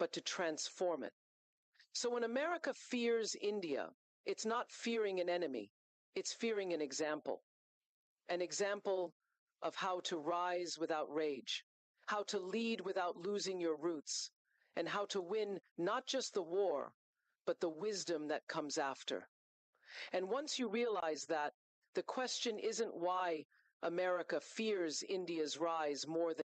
but to transform it. So when America fears India, it's not fearing an enemy, it's fearing an example of how to rise without rage, how to lead without losing your roots, and how to win not just the war, but the wisdom that comes after. And once you realize that, the question isn't why America fears India's rise more than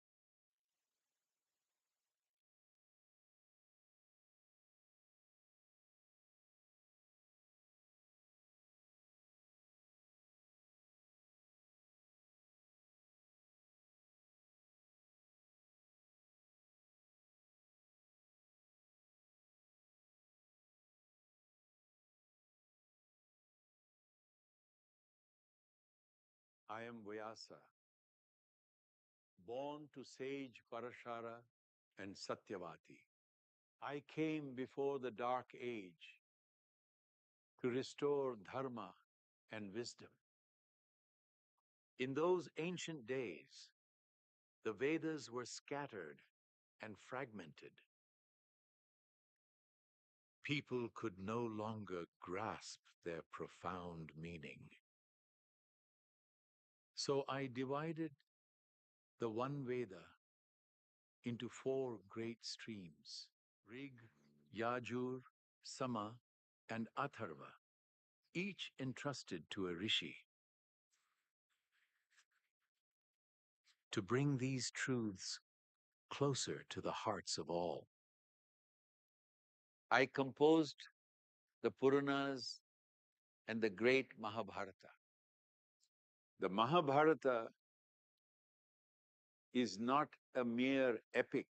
I am Vyasa, born to sage Parashara and Satyavati. I came before the dark age to restore dharma and wisdom. In those ancient days, the Vedas were scattered and fragmented. People could no longer grasp their profound meaning. So I divided the one Veda into 4 great streams: Rig, Yajur, Sama, and Atharva, each entrusted to a rishi. To bring these truths closer to the hearts of all, I composed the Puranas and the great Mahabharata. The Mahabharata is not a mere epic.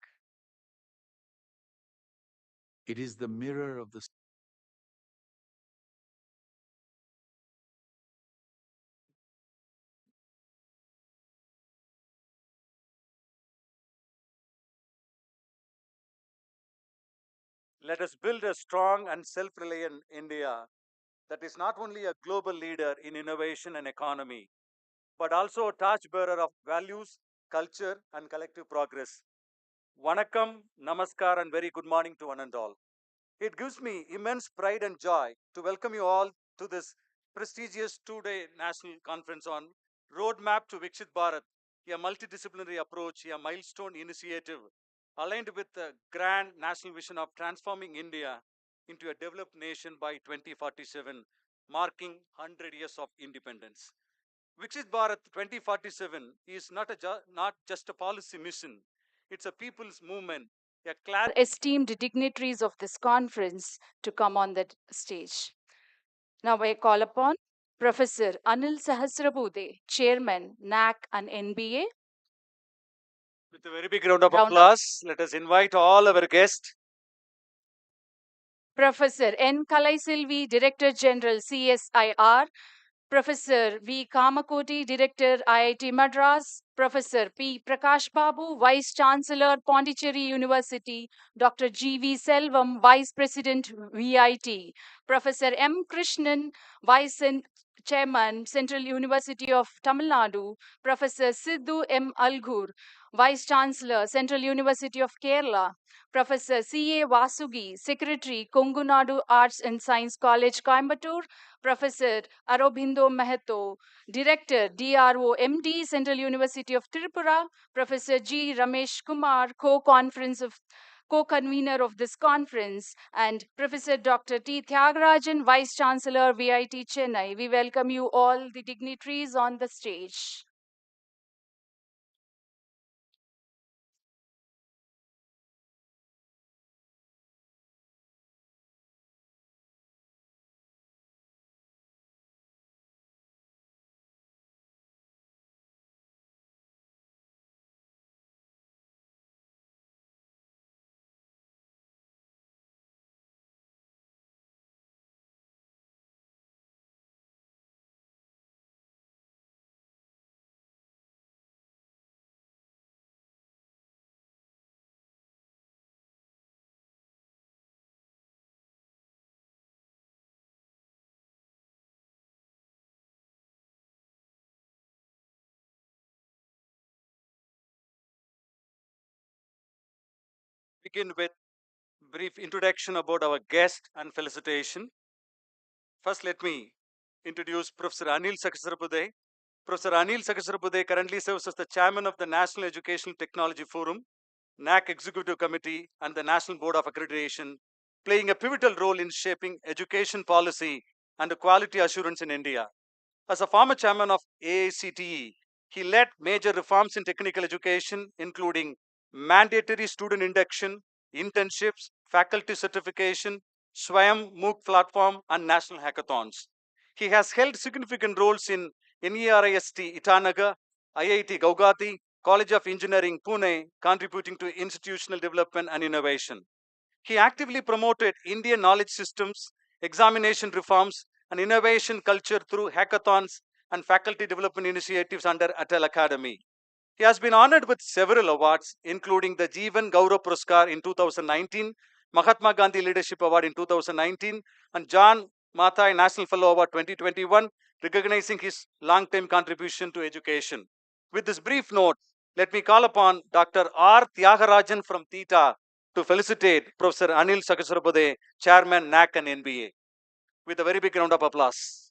It is the mirror of the Let us build a strong and self-reliant India that is not only a global leader in innovation and economy, but also a torchbearer of values, culture, and collective progress. Vanakkam, Namaskar, and very good morning to one and all. It gives me immense pride and joy to welcome you all to this prestigious 2-day national conference on Roadmap to VIKSIT Bharat, a multidisciplinary approach, a milestone initiative aligned with the grand national vision of transforming India into a developed nation by 2047, marking 100 years of independence. VIKSIT Bharat 2047 is not just a policy mission, it's a people's movement, a class esteemed dignitaries of this conference to come on the stage. Now I call upon Professor Anil Sahasrabudhe, Chairman, NAAC and NBA. With a very big round of applause, let us invite all our guests. Professor N. Kalaiselvi, Director General, CSIR. Professor V. Kamakoti, Director, IIT Madras. Professor P. Prakash Babu, Vice-Chancellor, Pondicherry University. Dr. G. V. Selvam, Vice President, VIT. Professor M. Krishnan, Vice Chairman, Central University of Tamil Nadu. Professor Sidhu M. Algur, Vice Chancellor, Central University of Kerala. Professor C. A. Vasuki, Secretary, Kongunadu Arts and Science College, Coimbatore. Professor Aurobindo Meheto, Director, DRO, MD, Central University of Tripura. Professor G. Ramesh Kumar, Co-Convener of this conference, and Professor Dr. T. Tyagarajan, Vice Chancellor, VIT Chennai. We welcome you all, the dignitaries on the stage. Begin with brief introduction about our guest and felicitation. First, let me introduce Professor Anil Sahasrabudhe. Professor Anil Sahasrabudhe currently serves as the chairman of the National Educational Technology Forum, NAAC Executive Committee, and the National Board of Accreditation, playing a pivotal role in shaping education policy and quality assurance in India. As a former chairman of AICTE, he led major reforms in technical education, including mandatory student induction, internships, faculty certification, Swayam MOOC platform, and national hackathons. He has held significant roles in NERIST Itanagar, IIT Gauhati, College of Engineering Pune, contributing to institutional development and innovation. He actively promoted Indian knowledge systems, examination reforms, and innovation culture through hackathons and faculty development initiatives under Atal Academy. He has been honored with several awards, including the Jeevan Gaurav Puraskar in 2019, Mahatma Gandhi Leadership Award in 2019, and John Mathai National Fellow Award 2021, recognizing his long-term contribution to education. With this brief note, let me call upon Dr. R. Tyagarajan from Theta to felicitate Professor Anil Sahasrabudhe, Chairman, NAAC and NBA, with a very big round of applause.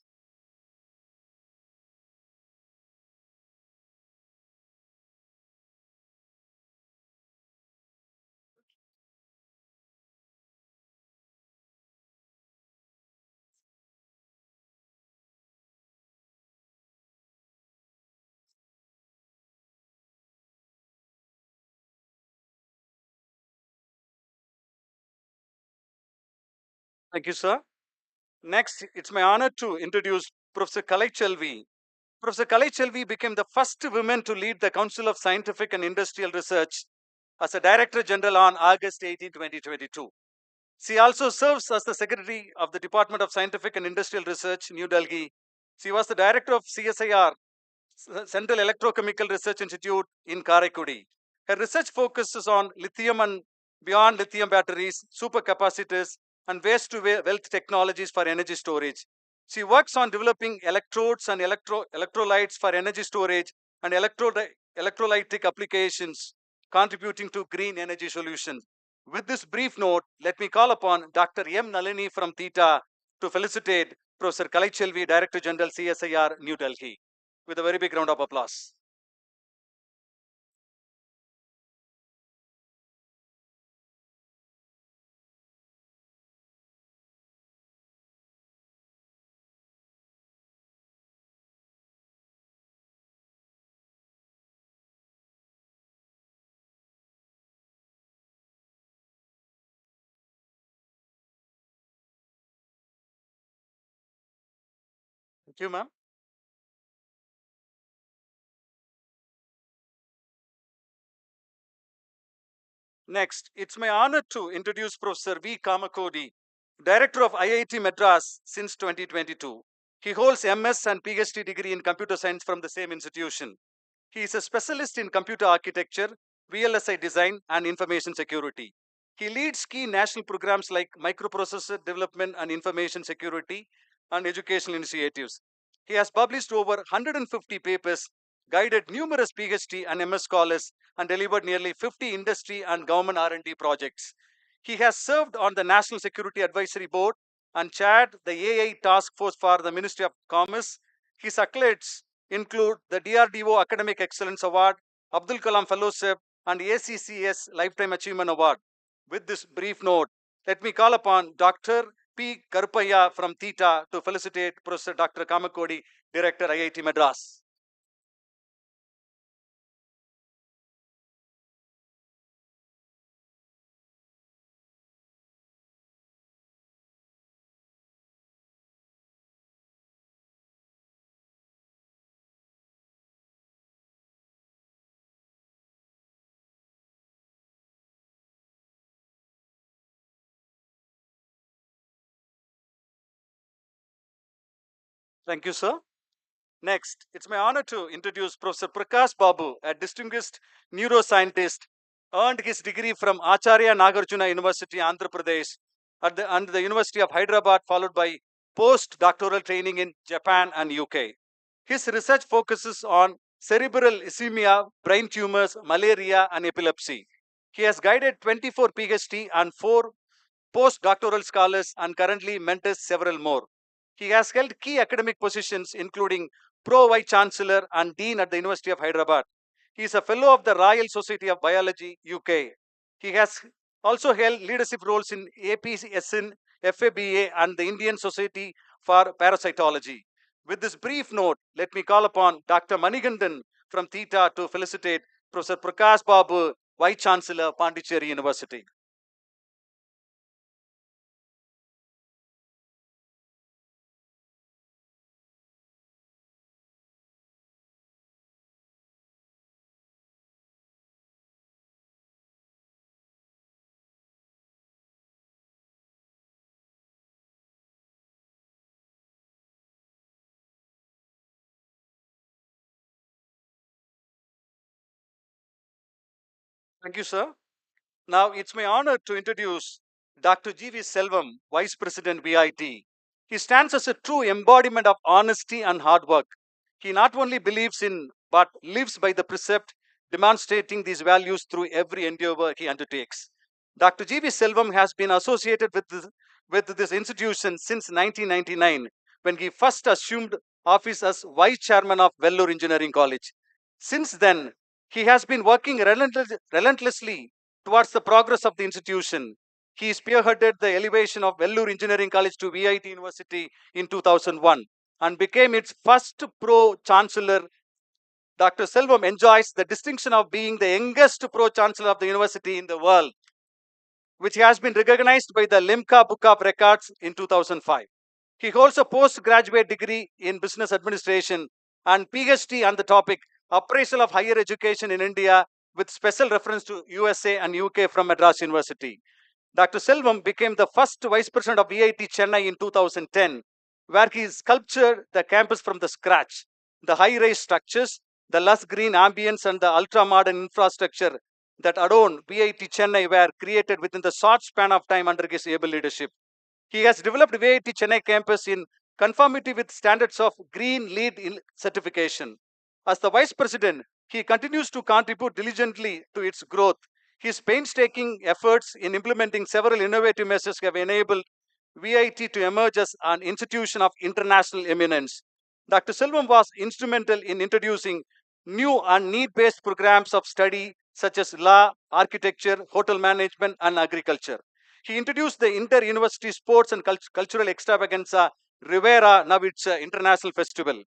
Thank you, sir. Next, it's my honor to introduce Professor Kalaiselvi. Professor Kalaiselvi became the first woman to lead the Council of Scientific and Industrial Research as a Director General on August 18, 2022. She also serves as the Secretary of the Department of Scientific and Industrial Research, New Delhi. She was the Director of CSIR, Central Electrochemical Research Institute in Karaikudi. Her research focuses on lithium and beyond lithium batteries, supercapacitors, and waste to wealth technologies for energy storage. She works on developing electrodes and electrolytes for energy storage and electrolytic applications, contributing to green energy solutions. With this brief note, let me call upon Dr. M. Nalini from Theta to felicitate Professor Kalaiselvi, Director General CSIR, New Delhi, with a very big round of applause. Thank you, ma'am. Next, it's my honor to introduce Professor V. Kamakoti, Director of IIT Madras since 2022. He holds MS and PhD degree in computer science from the same institution. He is a specialist in computer architecture, VLSI design, and information security. He leads key national programs like microprocessor development and information security and educational initiatives. He has published over 150 papers, guided numerous PhD and MS scholars, and delivered nearly 50 industry and government R&D projects. He has served on the National Security Advisory Board and chaired the AI Task Force for the Ministry of Commerce. His accolades include the DRDO Academic Excellence Award, Abdul Kalam Fellowship, and ACCS Lifetime Achievement Award. With this brief note, let me call upon Dr. P. Karupaya from Theta to felicitate Professor Dr. Kamakoti, Director IIT Madras. Thank you, sir. Next, it's my honor to introduce Professor Prakash Babu, a distinguished neuroscientist, earned his degree from Acharya Nagarjuna University, Andhra Pradesh, and the University of Hyderabad, followed by postdoctoral training in Japan and UK. His research focuses on cerebral ischemia, brain tumors, malaria, and epilepsy. He has guided 24 PhD and 4 postdoctoral scholars and currently mentors several more. He has held key academic positions including Pro Vice-Chancellor and Dean at the University of Hyderabad. He is a Fellow of the Royal Society of Biology, UK. He has also held leadership roles in APSN, FABA and the Indian Society for Parasitology. With this brief note, let me call upon Dr. Manigandan from Theta to felicitate Professor Prakash Babu, Vice-Chancellor, Pondicherry University. Thank you, sir. Now, it's my honor to introduce Dr. G.V. Selvam, Vice President VIT. He stands as a true embodiment of honesty and hard work. He not only believes in, but lives by the precept, demonstrating these values through every endeavor he undertakes. Dr. G.V. Selvam has been associated with this institution since 1999, when he first assumed office as Vice Chairman of Vellore Engineering College. Since then, he has been working relentlessly towards the progress of the institution. He spearheaded the elevation of Vellore Engineering College to VIT University in 2001 and became its first pro-chancellor. Dr. Selvam enjoys the distinction of being the youngest pro-chancellor of the university in the world, which has been recognized by the Limca Book of Records in 2005. He holds a postgraduate degree in business administration and PhD on the topic appraisal of higher education in India with special reference to USA and UK from Madras University. Dr. Selvam became the first vice president of VIT Chennai in 2010, where he sculptured the campus from the scratch. The high-rise structures, the lush green ambience and the ultra-modern infrastructure that adorn VIT Chennai were created within the short span of time under his able leadership. He has developed VIT Chennai campus in conformity with standards of Green LEED certification. As the Vice President, he continues to contribute diligently to its growth. His painstaking efforts in implementing several innovative measures have enabled VIT to emerge as an institution of international eminence. Dr. Selvam was instrumental in introducing new and need-based programs of study such as law, architecture, hotel management, and agriculture. He introduced the inter-university sports and cultural extravaganza, Rivera, now it's an international festival.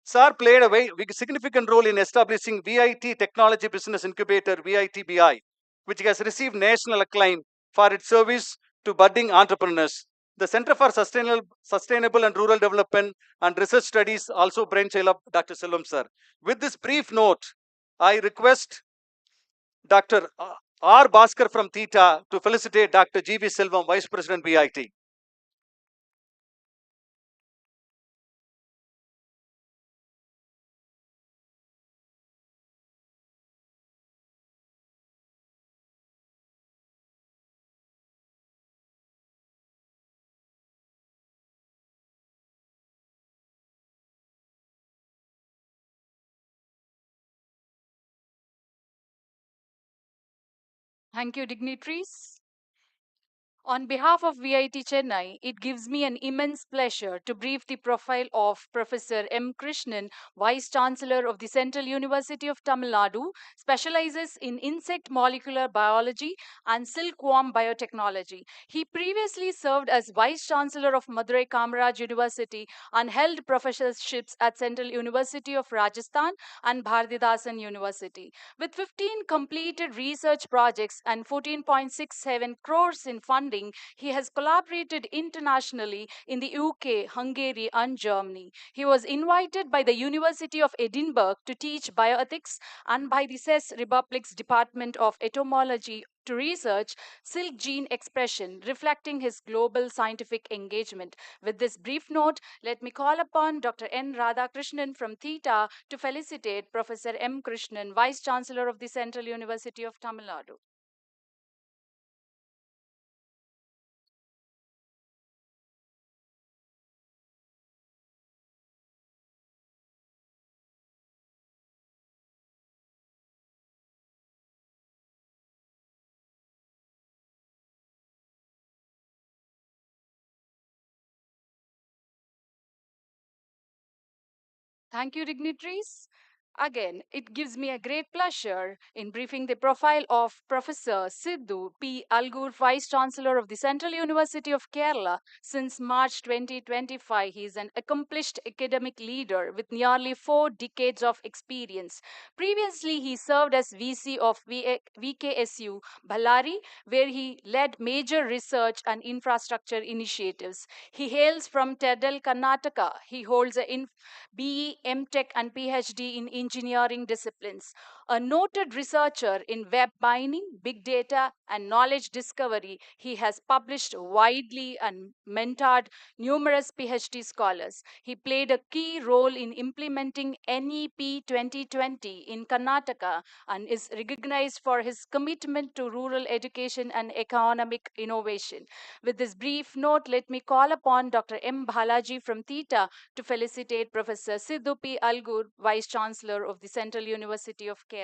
SAR played a very significant role in establishing VIT Technology Business Incubator, VITBI, which has received national acclaim for its service to budding entrepreneurs. The Center for Sustainable and Rural Development and Research Studies also brainchild of Dr. Selvam sir. With this brief note, I request Dr. R. Bhaskar from Theta to felicitate Dr. G.V. Selvam, Vice President VIT. Thank you, dignitaries. On behalf of VIT Chennai, it gives me an immense pleasure to brief the profile of Professor M. Krishnan, Vice Chancellor of the Central University of Tamil Nadu, specializes in insect molecular biology and silkworm biotechnology. He previously served as Vice Chancellor of Madurai Kamaraj University and held professorships at Central University of Rajasthan and Bharatidasan University. With 15 completed research projects and 14.67 crores in funding, he has collaborated internationally in the UK, Hungary, and Germany. He was invited by the University of Edinburgh to teach bioethics and by the Czech Republic's Department of Entomology to research silk gene expression, reflecting his global scientific engagement. With this brief note, let me call upon Dr. N. Radhakrishnan from Theta to felicitate Professor M. Krishnan, Vice Chancellor of the Central University of Tamil Nadu. Thank you, dignitaries. Again, it gives me a great pleasure in briefing the profile of Professor Sidhu P. Algur, Vice-Chancellor of the Central University of Kerala. Since March 2025, he is an accomplished academic leader with nearly 4 decades of experience. Previously, he served as VC of VKSU Ballari, where he led major research and infrastructure initiatives. He hails from Tedal, Karnataka. He holds a BE, MTech, and PhD in engineering disciplines. A noted researcher in web mining, big data, and knowledge discovery, he has published widely and mentored numerous PhD scholars. He played a key role in implementing NEP 2020 in Karnataka and is recognized for his commitment to rural education and economic innovation. With this brief note, let me call upon Dr. M. Balaji from Theta to felicitate Professor Sidhu P. Algur, Vice Chancellor of the Central University of Kerala.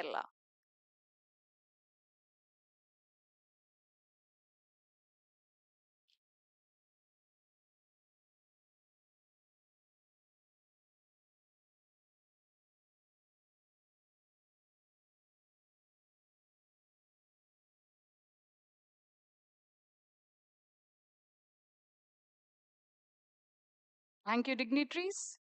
Thank you, dignitaries.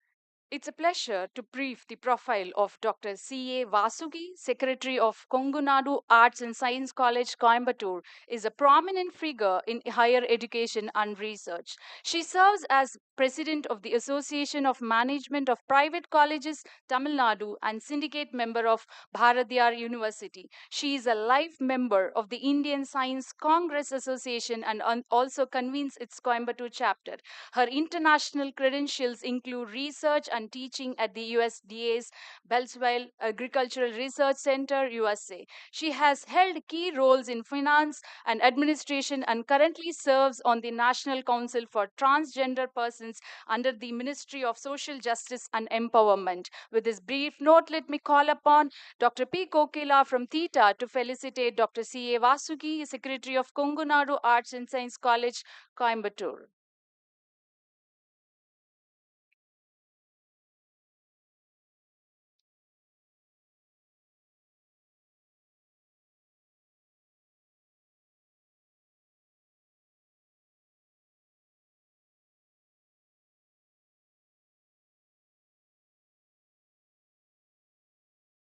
It's a pleasure to brief the profile of Dr. C.A. Vasuki, Secretary of Kongunadu Arts and Science College, Coimbatore, is a prominent figure in higher education and research. She serves as President of the Association of Management of Private Colleges, Tamil Nadu, and syndicate member of Bharatiyar University. She is a life member of the Indian Science Congress Association and also convenes its Coimbatore chapter. Her international credentials include research and teaching at the USDA's Beltsville Agricultural Research Center, USA. She has held key roles in finance and administration and currently serves on the National Council for Transgender Persons under the Ministry of Social Justice and Empowerment. With this brief note, let me call upon Dr. P. Kokila from Theta to felicitate Dr. C. A. Vasuki, Secretary of Kongunadu Arts and Science College, Coimbatore.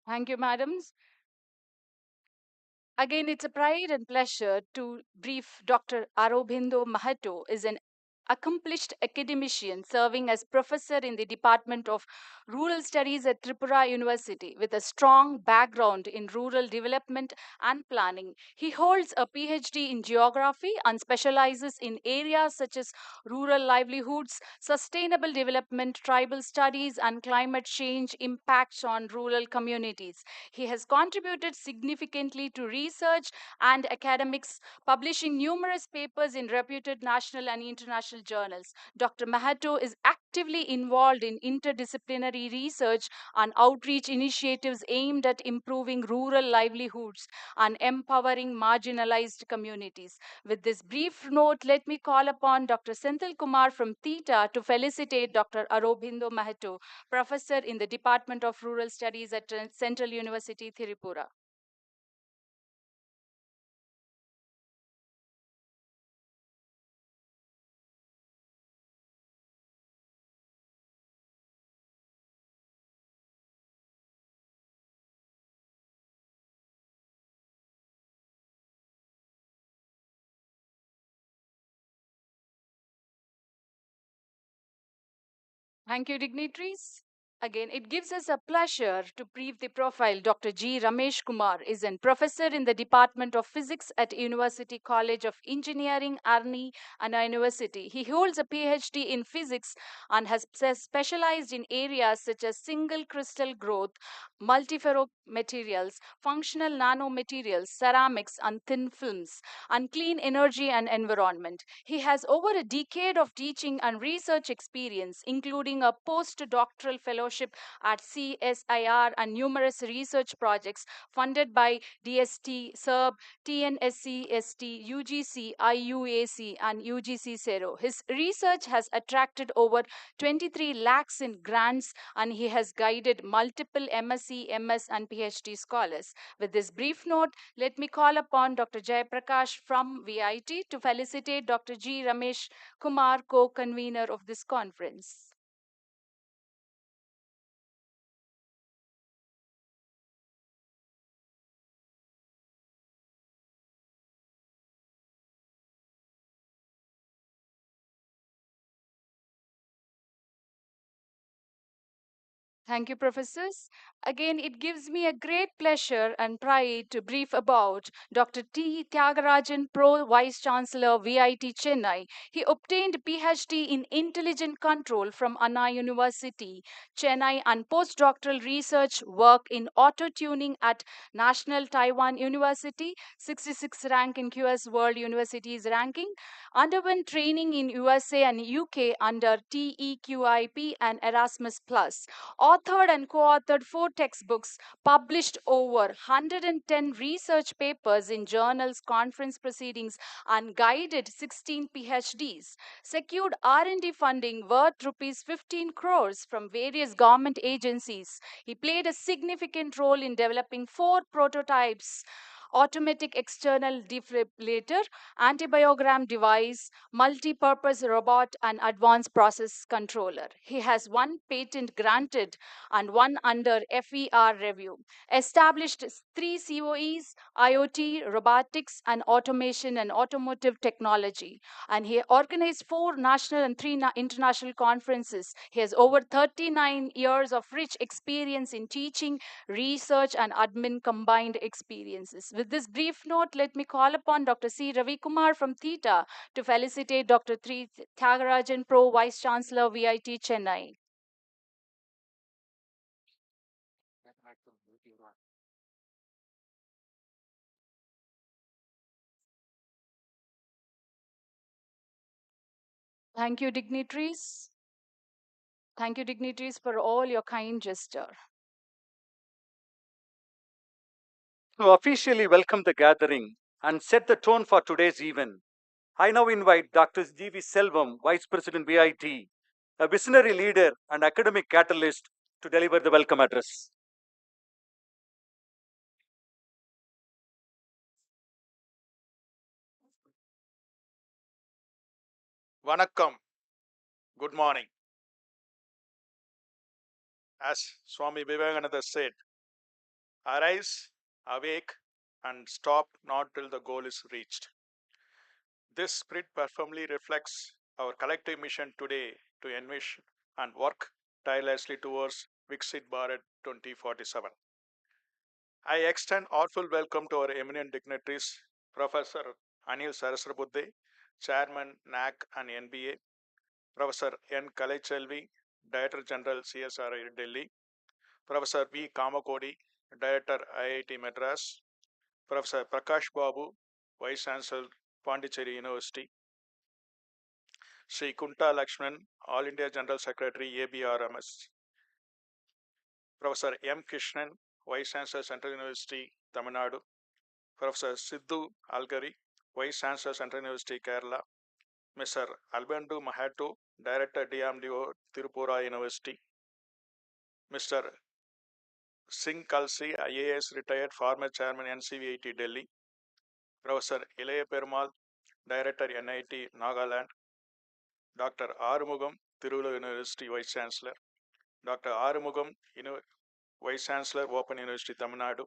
Thank you, madams. Again, it's a pride and pleasure to brief Dr. Aurobindo Mahato is an accomplished academician serving as professor in the Department of Rural Studies at Tripura University with a strong background in rural development and planning. He holds a PhD in geography and specializes in areas such as rural livelihoods, sustainable development, tribal studies, and climate change impacts on rural communities. He has contributed significantly to research and academics, publishing numerous papers in reputed national and international journals. Dr. Mahato is actively involved in interdisciplinary research and outreach initiatives aimed at improving rural livelihoods and empowering marginalized communities. With this brief note, let me call upon Dr. Senthil Kumar from Theta to felicitate Dr. Aurobindo Mahato, professor in the Department of Rural Studies at Central University, Tirupura. Thank you, dignitaries. Again, it gives us a pleasure to brief the profile. Dr. G. Ramesh Kumar is a professor in the Department of Physics at University College of Engineering, Arni, Anna University. He holds a PhD in physics and has specialized in areas such as single crystal growth, multiferro materials, functional nanomaterials, ceramics, and thin films, and clean energy and environment. He has over a decade of teaching and research experience, including a postdoctoral fellowship fellowship at CSIR and numerous research projects funded by DST, SERB, TNSCST, UGC, IUAC, and UGC CERO. His research has attracted over 23 lakhs in grants, and he has guided multiple MSc, MS, and PhD scholars. With this brief note, let me call upon Dr. Prakash from VIT to felicitate Dr. G. Ramesh Kumar, co-convener of this conference. Thank you, professors. Again, it gives me a great pleasure and pride to brief about Dr. T. Tyagarajan, Pro Vice-Chancellor, VIT Chennai. He obtained PhD in Intelligent Control from Anna University, Chennai, and postdoctoral research work in auto-tuning at National Taiwan University, 66th rank in QS World Universities ranking. Underwent training in USA and UK under TEQIP and Erasmus+. Authored and co-authored 4 textbooks, published over 110 research papers in journals, conference proceedings, and guided 16 PhDs. Secured R&D funding worth rupees 15 crores from various government agencies. He played a significant role in developing 4 prototypes: automatic external defibrillator, antibiogram device, multi-purpose robot, and advanced process controller. He has 1 patent granted and 1 under FER review. Established 3 COEs: IoT, robotics, and automation and automotive technology. And he organized 4 national and 3 international conferences. He has over 39 years of rich experience in teaching, research, and admin combined experiences. With this brief note, let me call upon Dr. C. Ravi Kumar from Theta to felicitate Dr. Tyagarajan, Pro Vice-Chancellor, VIT Chennai. Thank you, dignitaries. Thank you, dignitaries, for all your kind gesture. To officially welcome the gathering and set the tone for today's event, I now invite Dr. G.V. Selvam, Vice President VIT, a visionary leader and academic catalyst, to deliver the welcome address. Vanakkam. Good morning. As Swami Vivekananda said, arise, awake, and stop not till the goal is reached. This spirit firmly reflects our collective mission today to envision and work tirelessly towards VIKSIT Bharat 2047. I extend heartful welcome to our eminent dignitaries, Professor Anil Sahasrabudhe, Chairman NAAC and NBA, Professor N. Kalaiselvi, Director General CSIR Delhi, Professor V. Kamakoti, Director IIT Madras, Professor Prakash Babu, Vice-Chancellor Pondicherry University, Sri Kunta Lakshman, All India General Secretary ABRMS, Professor M. Krishnan, Vice-Chancellor Central University Tamil Nadu, Professor Sidhu Algari, Vice-Chancellor Central University Kerala, Mr. Albendu Mahato, Director DMDO Tirupura University, Mr. Singh Kalsi, IAS retired former chairman NCVIT Delhi, Professor Ilaya Perumal, Director NIT Nagaland, Dr. Arumugam, Tirula University Vice Chancellor, Dr. Arumugam, Vice Chancellor, Open University Tamil Nadu,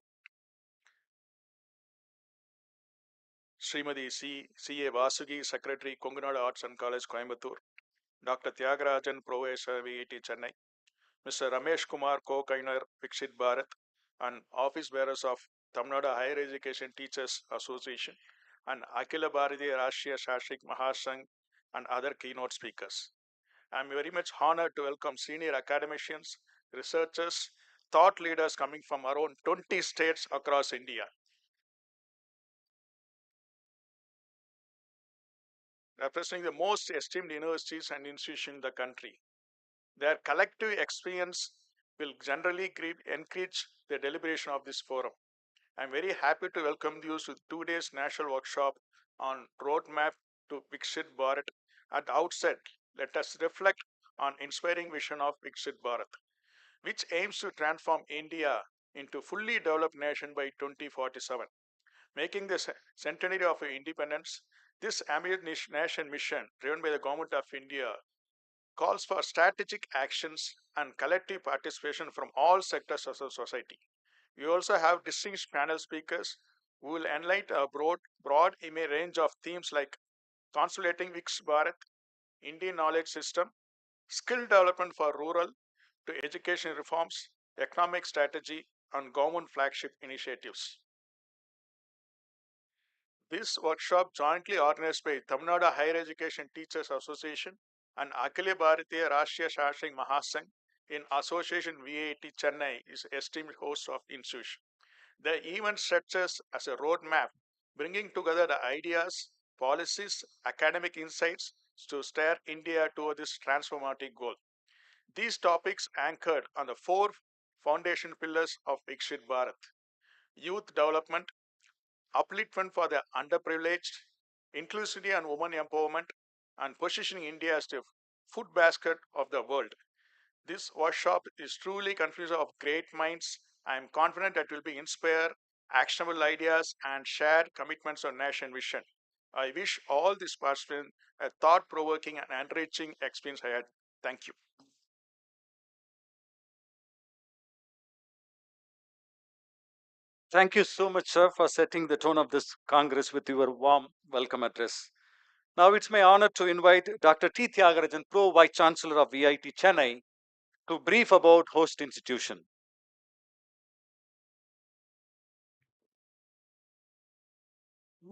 Srimadi C.A. Vasuki, Secretary, Kongunadu Arts and College, Coimbatore, Dr. Tyagarajan, Professor, VIT Chennai, Mr. Ramesh Kumar, Co-Convener, VIKSIT Bharat, and office bearers of Tamil Nadu Higher Education Teachers Association, and Akhila Bharatiya Rashtriya Shashik Mahasangh, and other keynote speakers. I am very much honored to welcome senior academicians, researchers, thought leaders coming from around 20 states across India. Representing the most esteemed universities and institutions in the country. Their collective experience will generally encourage the deliberation of this forum. I am very happy to welcome you to 2 days national workshop on roadmap to VIKSIT Bharat. At the outset, let us reflect on inspiring vision of VIKSIT Bharat, which aims to transform India into fully developed nation by 2047. Making the centenary of independence, this ambitious nation mission, driven by the Government of India, calls for strategic actions and collective participation from all sectors of the society. We also have distinguished panel speakers who will enlighten a broad range of themes like consolidating VIKSIT Bharat, Indian knowledge system, skill development for rural to education reforms, economic strategy, and government flagship initiatives. This workshop, jointly organized by Tamil Nadu Higher Education Teachers Association and Akhila Bharatiya Rashtriya Shashing Mahasangh in association VIT Chennai, is esteemed host of institution. The event structures as a roadmap, bringing together the ideas, policies, academic insights to steer India toward this transformative goal. These topics anchored on the 4 foundation pillars of VIKSIT Bharat: youth development, upliftment for the underprivileged, inclusivity and women empowerment, and positioning India as the food basket of the world. This workshop is truly confused of great minds. I am confident that it will be inspire actionable ideas and shared commitments on nation vision. I wish all these participants a thought-provoking and enriching experience ahead. Thank you. Thank you so much, sir, for setting the tone of this Congress with your warm welcome address. Now it's my honor to invite Dr. T. Tyagarajan, Pro Vice-Chancellor of VIT Chennai, to brief about host institution.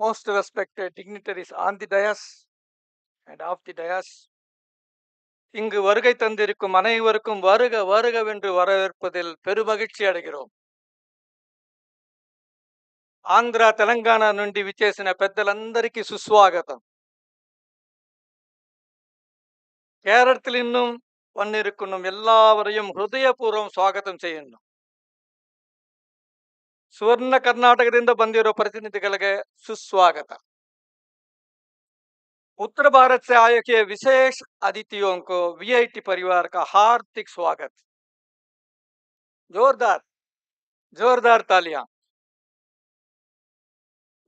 Most respected dignitaries on the dais and off the dais, இங்கு வருகை தந்திருக்கும் அனைவருக்கும் வருக வருகவென்று வரவேற்பதில் పెరుమగిழ்చి అడిగిరోం. ఆంధ్ర తెలంగాణ నుండి విచేసిన పెద్దలందరికీ సుస్వాగతం. കേരളത്തിൽ നിന്നും വന്നിരിക്കുന്ന എല്ലാവരെയും ഹൃദയപൂർവ്വം ಸ್ವಾಗತಂ ചെയ്യുന്നു. ಸುವರ್ಣ ಕರ್ನಾಟಕದಿಂದ ಬಂದಿರೋ ಪ್ರತಿನಿಧಿಗಳಿಗೆ ಸುಸ್ವಾಗತ. उत्तर भारत से आए के विशेष अतिथियों को वीआईटी परिवार का हार्दिक स्वागत. जोरदार जोरदार तालियां.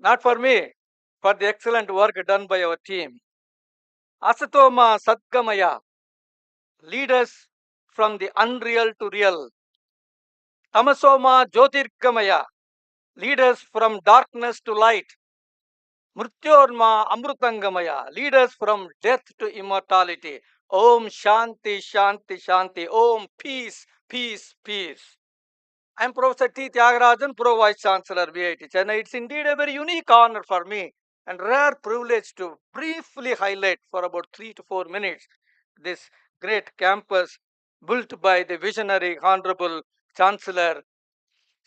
Not for me, for the excellent work done by our team. Asatoma Sadgamaya, leaders from the unreal to real. Tamasoma Jyotirgamaya, leaders from darkness to light. Mrityorma Amrutangamaya, leaders from death to immortality. Om Shanti Shanti Shanti. Om peace, peace, peace. I am Professor T. Tyagarajan, Pro Vice-Chancellor VIT Chennai. It's indeed a very unique honor for me and rare privilege to briefly highlight for about 3 to 4 minutes this great campus built by the visionary Honorable Chancellor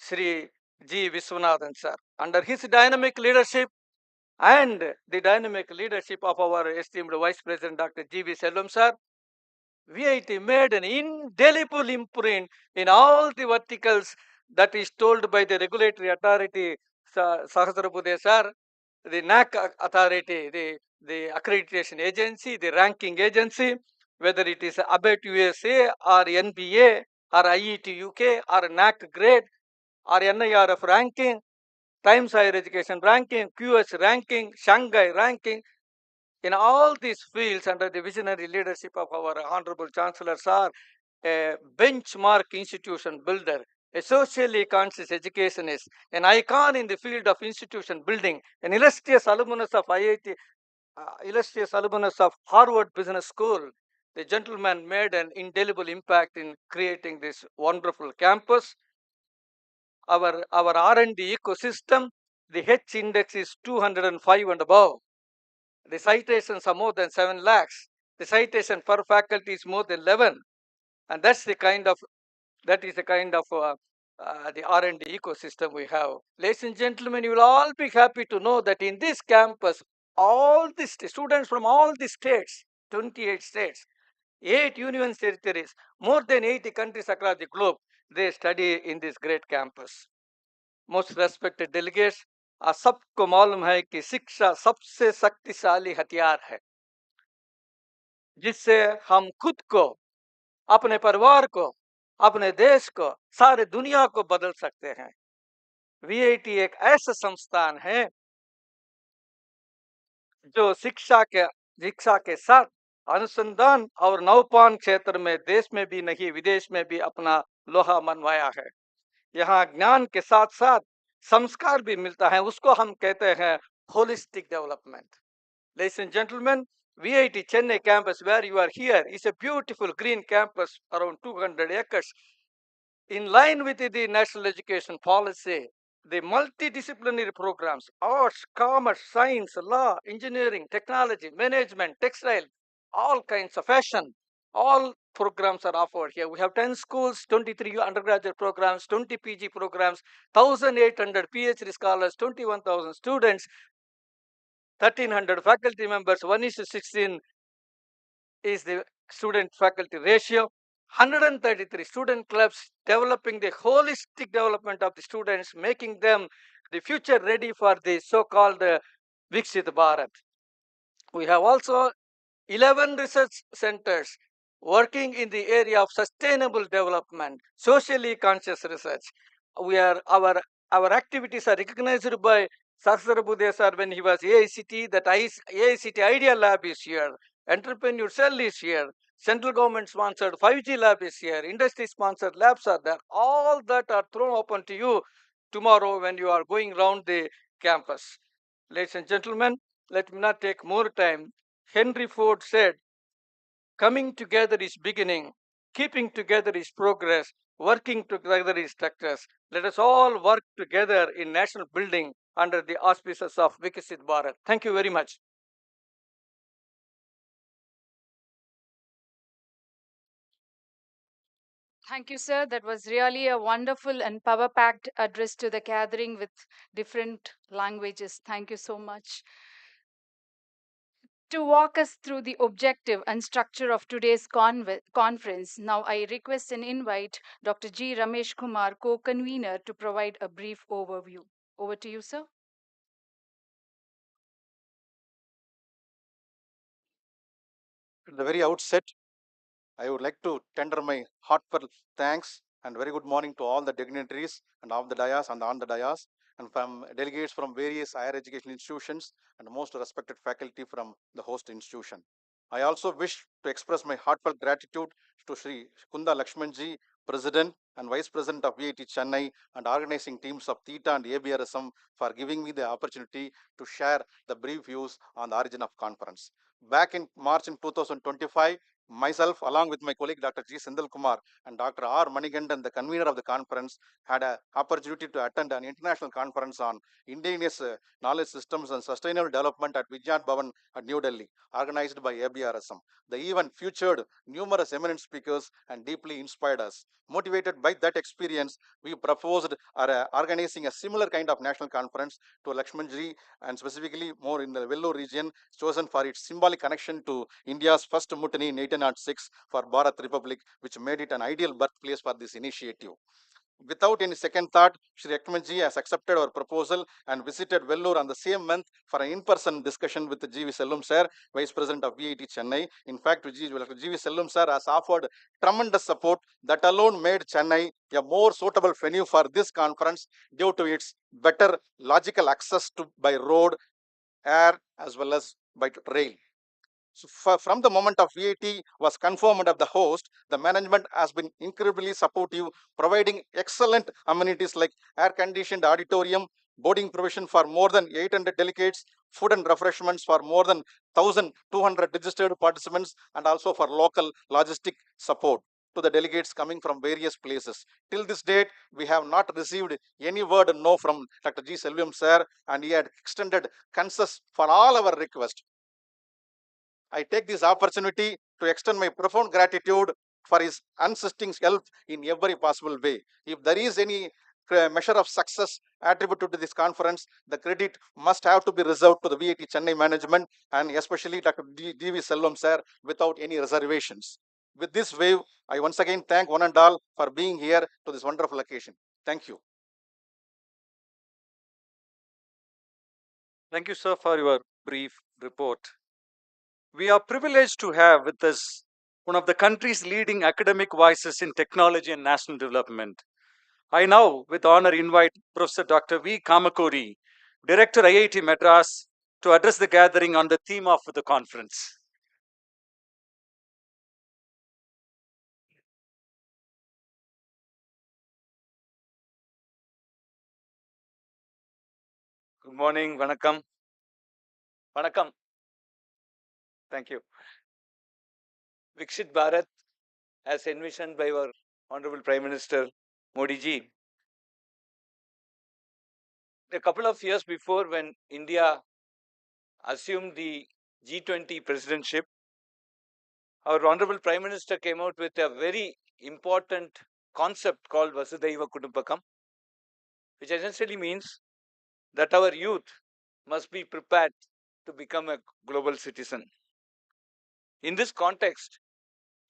Sri G. Viswanathan sir. Under his dynamic leadership and the dynamic leadership of our esteemed Vice President Dr. G.V. Selvam sir, VIT made an indelible imprint in all the verticals that is told by the regulatory authority, Sahasrabudhe sir, the NAAC authority, the accreditation agency, the ranking agency, whether it is ABET USA or NBA or IET UK or NAAC grade or NIRF ranking, Times Higher Education ranking, QS ranking, Shanghai ranking. In all these fields, under the visionary leadership of our Honorable Chancellor sir, a benchmark institution builder, a socially conscious educationist, an icon in the field of institution building, an illustrious alumnus of IIT, illustrious alumnus of Harvard Business School. The gentleman made an indelible impact in creating this wonderful campus. Our R&D ecosystem, the H index is 205 and above. The citations are more than 7 lakhs. The citation per faculty is more than 11. And that is the kind of the R&D ecosystem we have. Ladies and gentlemen, you will all be happy to know that in this campus, all the students from all the states, 28 states, 8 union territories, more than 80 countries across the globe, they study in this great campus. Most respected delegates, आप सबको मालूम है कि शिक्षा सबसे शक्तिशाली हथियार है जिससे हम खुद को, अपने परिवार को, अपने देश को, सारे दुनिया को बदल सकते हैं। वीआईटी एक ऐसा संस्थान है जो शिक्षा के साथ अनुसंधान और नौपान क्षेत्र में देश में भी नहीं विदेश में भी अपना लोहा मनवाया है। यहाँ ज्ञान के साथ साथ संस्कार भी मिलता है, उसको हम कहते हैं holistic development. Ladies and gentlemen, VIT Chennai campus where you are here is a beautiful green campus around 200 acres. In line with the national education policy, the multidisciplinary programs, arts, commerce, science, law, engineering, technology, management, textile, all kinds of fashion, all programs are offered here. We have 10 schools, 23 undergraduate programs, 20 PG programs, 1,800 PhD scholars, 21,000 students, 1,300 faculty members, 1:16 is the student faculty ratio. 133 student clubs, developing the holistic development of the students, making them the future ready for the so-called VIKSIT Bharat. We have also 11 research centers working in the area of sustainable development, socially conscious research. Our activities are recognized by Sahasrabudhe sir when he was AICT, that AICT Idea Lab is here, Entrepreneur Cell is here, central government sponsored 5G lab is here, industry sponsored labs are there. All that are thrown open to you tomorrow when you are going around the campus. Ladies and gentlemen, let me not take more time. Henry Ford said, coming together is beginning, keeping together is progress, working together is success. Let us all work together in national building under the auspices of VIKSIT Bharat. Thank you very much. Thank you, sir. That was really a wonderful and power-packed address to the gathering with different languages. Thank you so much. To walk us through the objective and structure of today's conference, now I request and invite Dr. G. Ramesh Kumar, Co-Convener, to provide a brief overview. Over to you, sir. At the very outset, I would like to tender my heartfelt thanks and very good morning to all the dignitaries and off the dais and on the dais, and from delegates from various higher education institutions and most respected faculty from the host institution. I also wish to express my heartfelt gratitude to Sri Kunda Lakshmanji, President and Vice President of VIT Chennai, and organizing teams of Theta and ABRSM for giving me the opportunity to share the brief views on the origin of conference. Back in March in 2025, myself, along with my colleague Dr. G. Sendal Kumar and Dr. R. Manigandan, the convener of the conference, had an opportunity to attend an international conference on indigenous knowledge systems and sustainable development at Vijnana Bhavan at New Delhi, organized by ABRSM. The event featured numerous eminent speakers and deeply inspired us. Motivated by that experience, we proposed organizing a similar kind of national conference to Lakshmanji, and specifically more in the Vellore region, chosen for its symbolic connection to India's first mutiny in 1806 for Bharat Republic, which made it an ideal birthplace for this initiative. Without any second thought, Shri Ekmanji has accepted our proposal and visited Vellore on the same month for an in-person discussion with G.V. Selvam sir, Vice President of VIT Chennai. In fact, G.V. Selvam sir has offered tremendous support that alone made Chennai a more suitable venue for this conference due to its better logical access to by road, air, as well as by rail. So from the moment of VIT was confirmed of the host, the management has been incredibly supportive, providing excellent amenities like air-conditioned auditorium, boarding provision for more than 800 delegates, food and refreshments for more than 1,200 registered participants, and also for local logistic support to the delegates coming from various places. Till this date, we have not received any word no from Dr. G. Selvam sir, and he had extended consensus for all our requests. I take this opportunity to extend my profound gratitude for his unceasing help in every possible way. If there is any measure of success attributed to this conference, the credit must have to be reserved to the VIT Chennai management and especially Dr. D.V. Selvam sir without any reservations. With this wave, I once again thank one and all for being here to this wonderful occasion. Thank you. Thank you, sir, for your brief report. We are privileged to have with us one of the country's leading academic voices in technology and national development. I now, with honor, invite Professor Dr. V. Kamakoti, Director IIT Madras, to address the gathering on the theme of the conference. Good morning, Vanakkam. Vanakkam. Thank you. VIKSIT Bharat, as envisioned by our Honorable Prime Minister Modi ji. A couple of years before, when India assumed the G20 presidentship, our Honorable Prime Minister came out with a very important concept called Vasudhaiva Kutumbakam, which essentially means that our youth must be prepared to become a global citizen. In this context,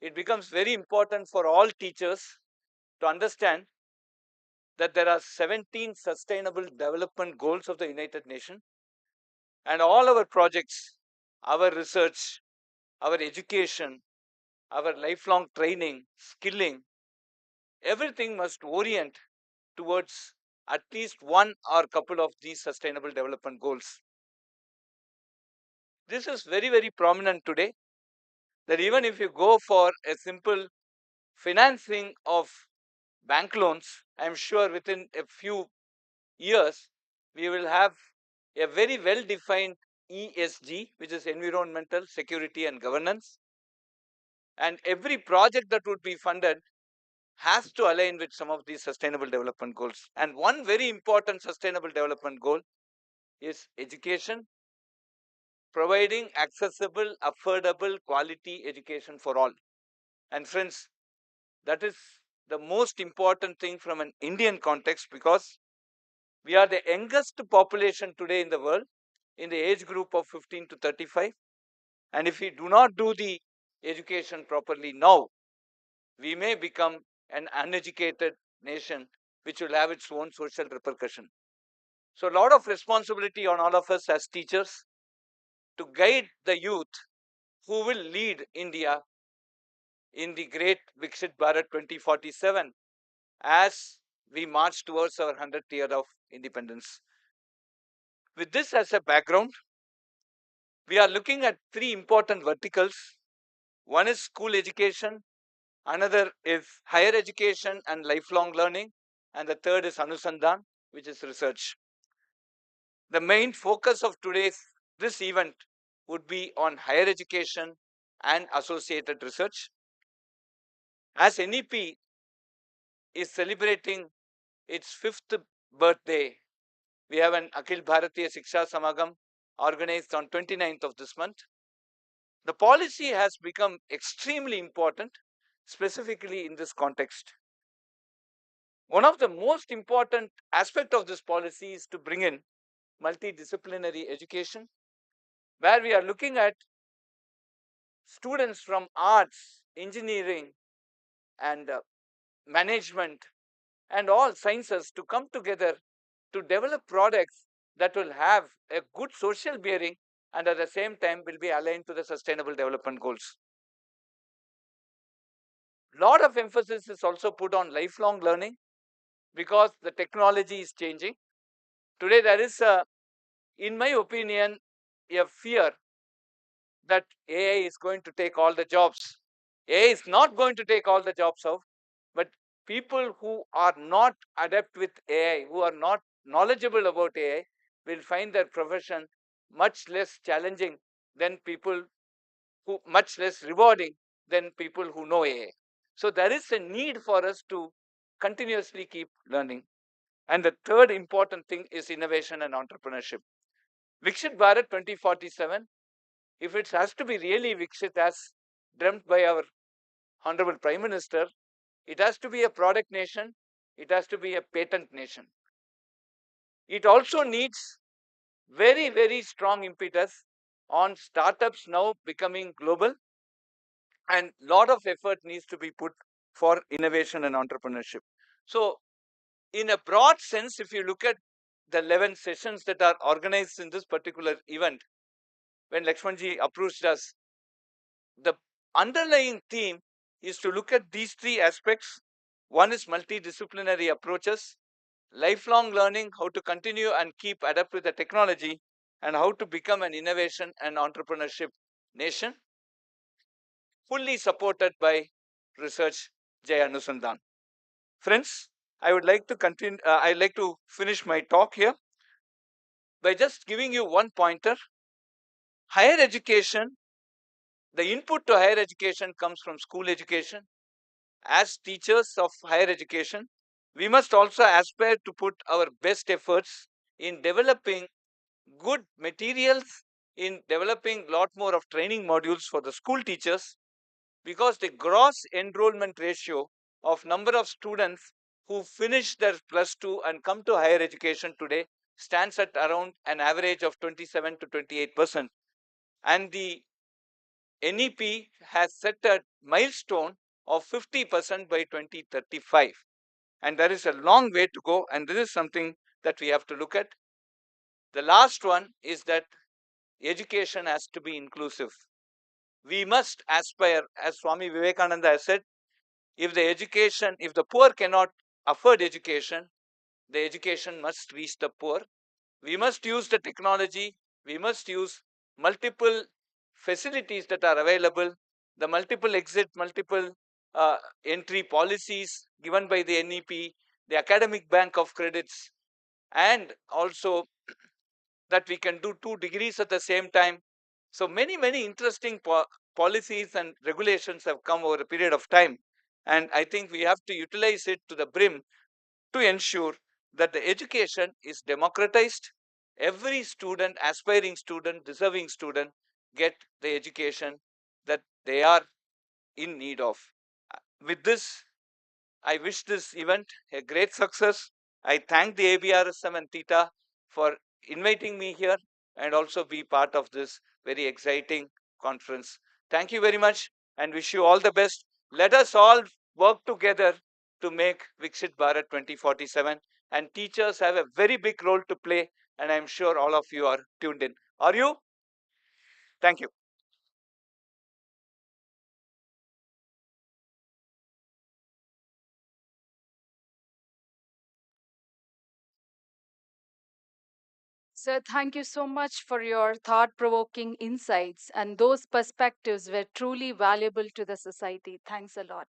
it becomes very important for all teachers to understand that there are 17 sustainable development goals of the United Nations, and all our projects, our research, our education, our lifelong training, skilling, everything must orient towards at least one or couple of these sustainable development goals. This is very, very prominent today, that even if you go for a simple financing of bank loans, I'm sure within a few years, we will have a very well-defined ESG, which is environmental, security and governance. And every project that would be funded has to align with some of these sustainable development goals. And one very important sustainable development goal is education, providing accessible, affordable, quality education for all. And friends, that is the most important thing from an Indian context, because we are the youngest population today in the world in the age group of 15 to 35. And if we do not do the education properly now, we may become an uneducated nation, which will have its own social repercussion. So a lot of responsibility on all of us as teachers to guide the youth who will lead India in the great VIKSIT Bharat 2047 as we march towards our 100th year of independence. With this as a background, we are looking at three important verticals. One is school education, another is higher education and lifelong learning, and the third is Anusandhan, which is research. The main focus of this event would be on higher education and associated research. As NEP is celebrating its 5th birthday, we have an Akhil Bharatiya Shiksha Samagam organized on 29th of this month. The policy has become extremely important, specifically in this context. One of the most important aspects of this policy is to bring in multidisciplinary education, where we are looking at students from arts, engineering, and management, and all sciences to come together to develop products that will have a good social bearing and at the same time will be aligned to the sustainable development goals. Lot of emphasis is also put on lifelong learning because the technology is changing. Today there is, in my opinion, a fear that AI is going to take all the jobs. AI is not going to take all the jobs out, but people who are not adept with AI, who are not knowledgeable about AI, will find their profession much less challenging than people who, much less rewarding than people who know AI. So there is a need for us to continuously keep learning. And the third important thing is innovation and entrepreneurship. VIKSIT Bharat 2047, if it has to be really VIKSIT as dreamt by our Honorable Prime Minister, it has to be a product nation, it has to be a patent nation. It also needs very, very strong impetus on startups now becoming global, and lot of effort needs to be put for innovation and entrepreneurship. So in a broad sense, if you look at the 11 sessions that are organized in this particular event, when Lakshmanji approached us, the underlying theme is to look at these three aspects. One is multidisciplinary approaches, lifelong learning, how to continue and keep adapt with the technology, and how to become an innovation and entrepreneurship nation, fully supported by research Jaya Anusandhan. Friends, I would like to continue. I'd like to finish my talk here by just giving you one pointer. Higher education, the input to higher education comes from school education. As teachers of higher education, we must also aspire to put our best efforts in developing good materials, in developing a lot more of training modules for the school teachers, because the gross enrollment ratio of number of students who finish their +2 and come to higher education today stands at around an average of 27 to 28%. And the NEP has set a milestone of 50% by 2035. And there is a long way to go, and this is something that we have to look at. The last one is that education has to be inclusive. We must aspire, as Swami Vivekananda has said, if the poor cannot afford education, the education must reach the poor. We must use the technology, we must use multiple facilities that are available, the multiple exit, multiple entry policies given by the NEP, the academic bank of credits, and also that we can do 2 degrees at the same time. So many interesting policies and regulations have come over a period of time, and I think we have to utilize it to the brim to ensure that the education is democratized. Every student, aspiring student, deserving student get the education that they are in need of. With this, I wish this event a great success. I thank the ABRSM and Theta for inviting me here and also be part of this very exciting conference. Thank you very much and wish you all the best. Let us all work together to make VIKSIT Bharat 2047, and teachers have a very big role to play, and I'm sure all of you are tuned in. Are you? Thank you. Sir, thank you so much for your thought provoking insights, and those perspectives were truly valuable to the society. Thanks a lot.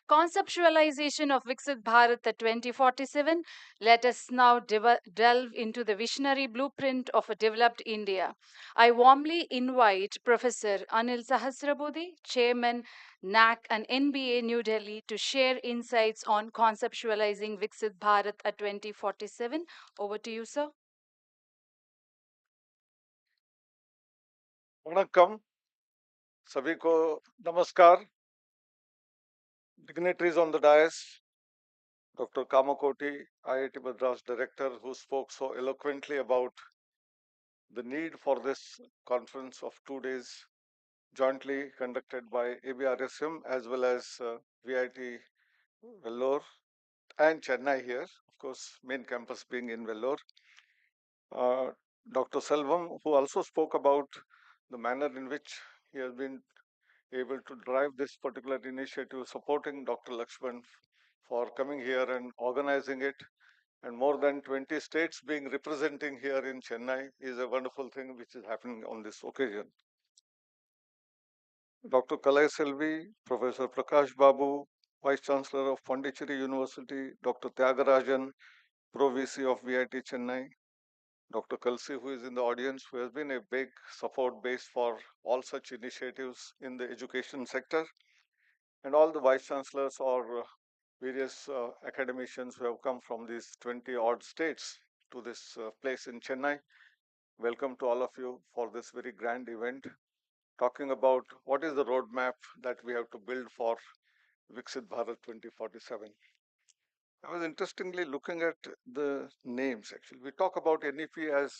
Conceptualization of Viksit Bharat at 2047. Let us now delve into the visionary blueprint of a developed India. I warmly invite Professor Anil Sahasrabudhe, Chairman, NAAC and NBA New Delhi, to share insights on conceptualizing Viksit Bharat at 2047. Over to you, sir. Vanakkam, sabhi ko namaskar. Dignitaries on the dais, Dr. Kamakoti, IIT Madras Director, who spoke so eloquently about the need for this conference of 2 days jointly conducted by ABRSM as well as VIT Vellore and Chennai here, of course, main campus being in Vellore. Dr. Selvam, who also spoke about the manner in which he has been able to drive this particular initiative, supporting Dr. Lakshman for coming here and organizing it. And more than 20 states being representing here in Chennai is a wonderful thing which is happening on this occasion. Dr. Kalaiselvi, Professor Prakash Babu, Vice-Chancellor of Pondicherry University, Dr. Tyagarajan, Pro VC of VIT Chennai, Dr. Kalsi, who is in the audience, who has been a big support base for all such initiatives in the education sector, and all the vice chancellors or various academicians who have come from these 20 odd states to this place in Chennai. Welcome to all of you for this very grand event, talking about what is the roadmap that we have to build for Viksit Bharat 2047. I was interestingly looking at the names. Actually, we talk about NEP as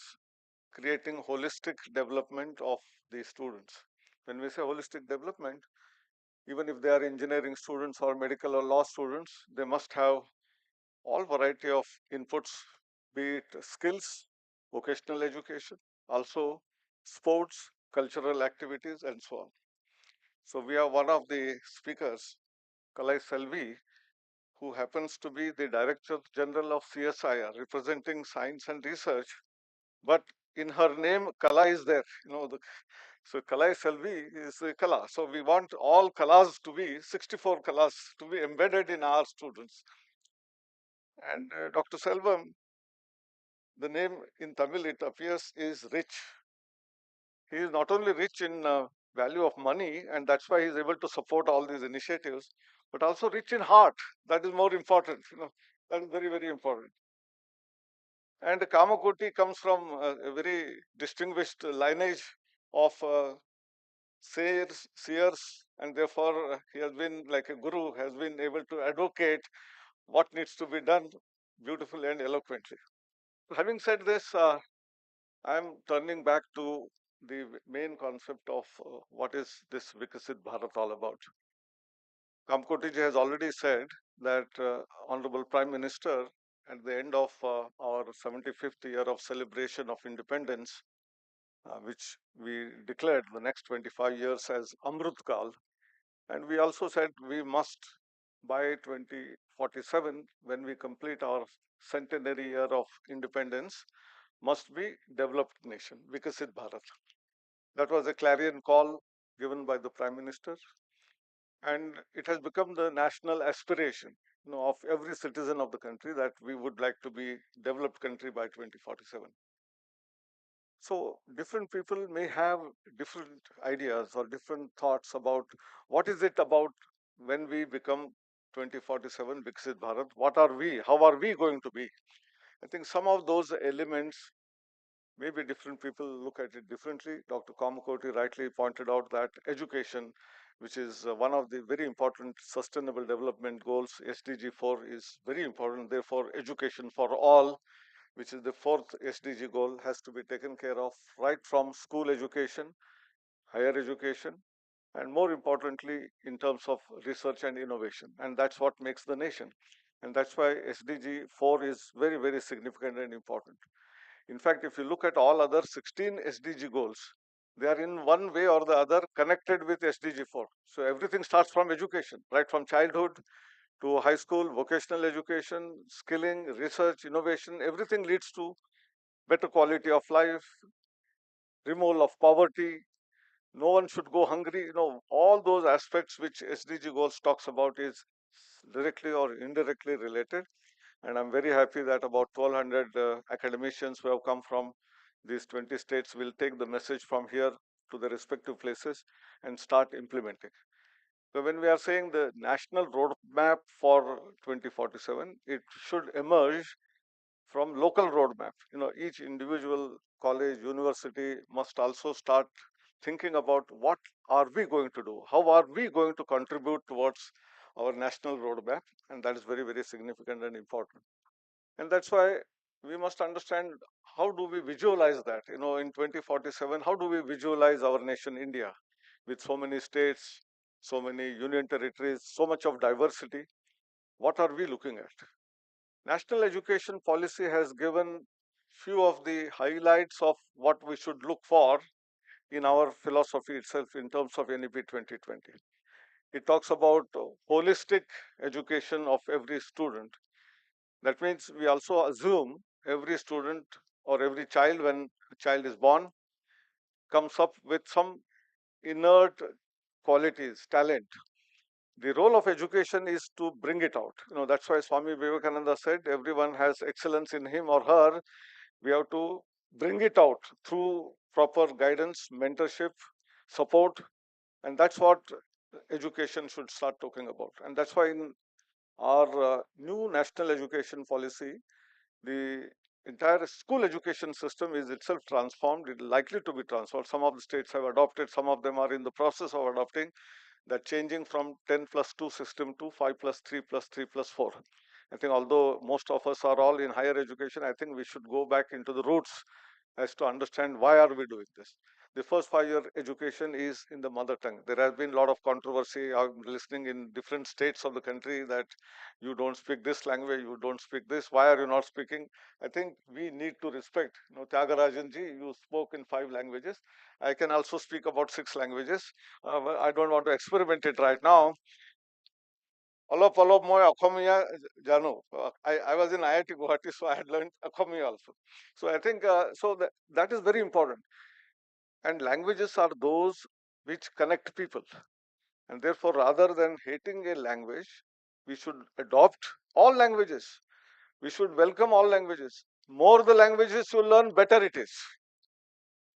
creating holistic development of the students. When we say holistic development, even if they are engineering students or medical or law students, they must have all variety of inputs, be it skills, vocational education, also sports, cultural activities, and so on. So we have one of the speakers, Kalaiselvi, who happens to be the Director General of CSIR, representing science and research. But in her name, Kala is there. So Kalaiselvi is the Kala. So we want all Kalas to be, 64 Kalas, to be embedded in our students. And Dr. Selvam, the name in Tamil, it appears, is rich. He is not only rich in value of money, and that's why he's able to support all these initiatives, but also rich in heart. That is more important. That is very, very important. And Kamakoti comes from a very distinguished lineage of seers, and therefore he has been like a guru, has been able to advocate what needs to be done beautifully and eloquently. Having said this, I'm turning back to the main concept of what is this VIKSIT Bharat all about. Kamakoti ji has already said that Honorable Prime Minister, at the end of our 75th year of celebration of independence, which we declared the next 25 years as Amrut Kal, and we also said we must, by 2047, when we complete our centenary year of independence, must be developed nation, VIKSIT Bharat. That was a clarion call given by the Prime Minister, and it has become the national aspiration of every citizen of the country that we would like to be developed country by 2047. So different people may have different ideas or different thoughts about what is it about when we become 2047 VIKSIT Bharat, what are we, how are we going to be? I think some of those elements, maybe different people look at it differently. Dr. Kamakoti rightly pointed out that education, which is one of the very important sustainable development goals, SDG 4 is very important. Therefore, education for all, which is the fourth SDG goal, has to be taken care of right from school education, higher education, and more importantly, in terms of research and innovation. And that's what makes the nation. And that's why SDG 4 is very, very significant and important. In fact, if you look at all other 16 SDG goals, they are in one way or the other connected with SDG 4. So everything starts from education, right from childhood to high school, vocational education, skilling, research, innovation, everything leads to better quality of life, removal of poverty, no one should go hungry. All those aspects which SDG goals talks about is directly or indirectly related. And I'm very happy that about 1,200 academicians who have come from these 20 states will take the message from here to the respective places and start implementing. So when we are saying the national roadmap for 2047, it should emerge from local roadmap. Each individual college, university must also start thinking about what are we going to do? How are we going to contribute towards our national roadmap? And that is very, very significant and important. And that's why we must understand how do we visualize that? In 2047, how do we visualize our nation, India, with so many states, so many union territories, so much of diversity? What are we looking at? National education policy has given few of the highlights of what we should look for in our philosophy itself in terms of NEP 2020. It talks about holistic education of every student. That means we also assume every student or every child, when a child is born, comes up with some inert qualities, talent. The role of education is to bring it out. That's why Swami Vivekananda said everyone has excellence in him or her. We have to bring it out through proper guidance, mentorship, support, and that's what education should start talking about. And that's why in our new national education policy, the entire school education system is itself transformed. It is likely to be transformed. Some of the states have adopted, some of them are in the process of adopting that, changing from 10 plus 2 system to 5 plus 3 plus 3 plus 4. I think although most of us are all in higher education, I think we should go back into the roots as to understand why are we doing this. the first 5-year education is in the mother tongue. There has been a lot of controversy. I'm listening in different states of the country that you don't speak this language, you don't speak this. Why are you not speaking? I think we need to respect. Tyagarajanji, you spoke in 5 languages. I can also speak about 6 languages. I don't want to experiment it right now. Alop moi Akomiya Janu. I was in IIT Guwahati, so I had learned Akomiya also. So I think that is very important. And languages are those which connect people. And therefore, rather than hating a language, we should adopt all languages. We should welcome all languages. More the languages you learn, better it is.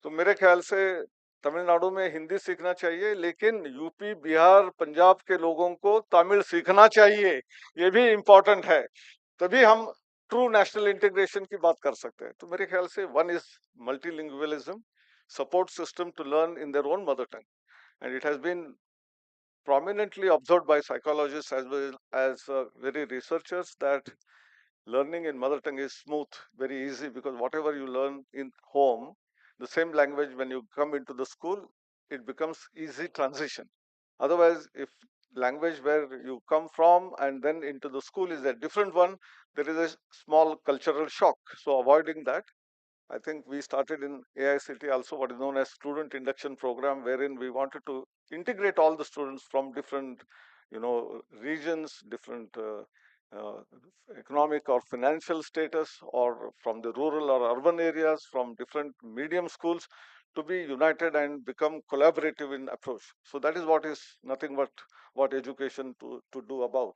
तो मेरे ख्याल से तमिलनाडु में हिंदी सीखना चाहिए, लेकिन UP, Bihar, Punjab के लोगों को तमिल सीखना चाहिए. ये भी इम्पोर्टेंट है. तभी हम ट्रू नेशनल इंटीग्रेशन की बात कर सकते हैं. तो मेरे ख्याल से one is multilingualism, support system to learn in their own mother tongue. And it has been prominently observed by psychologists as well as very researchers that learning in mother tongue is smooth, very easy, because whatever you learn in home, the same language when you come into the school, it becomes easy transition. Otherwise, if language where you come from and then into the school is a different one, there is a small cultural shock. So avoiding that, I think we started in AICT also what is known as student induction program, wherein we wanted to integrate all the students from different, regions, different economic or financial status, or from the rural or urban areas, from different medium schools, to be united and become collaborative in approach. So that is what is nothing but what education to do about.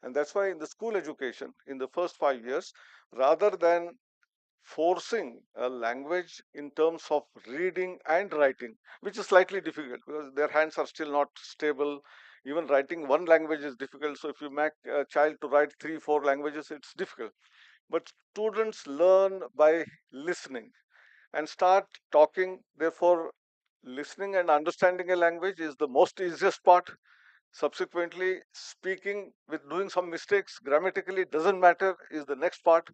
And that's why in the school education, in the first 5 years, rather than forcing a language in terms of reading and writing, which is slightly difficult because their hands are still not stable. Even writing one language is difficult. So if you make a child to write 3-4 languages, it's difficult. But students learn by listening and start talking. Therefore, listening and understanding a language is the most easiest part. Subsequently, speaking with doing some mistakes grammatically doesn't matter is the next part.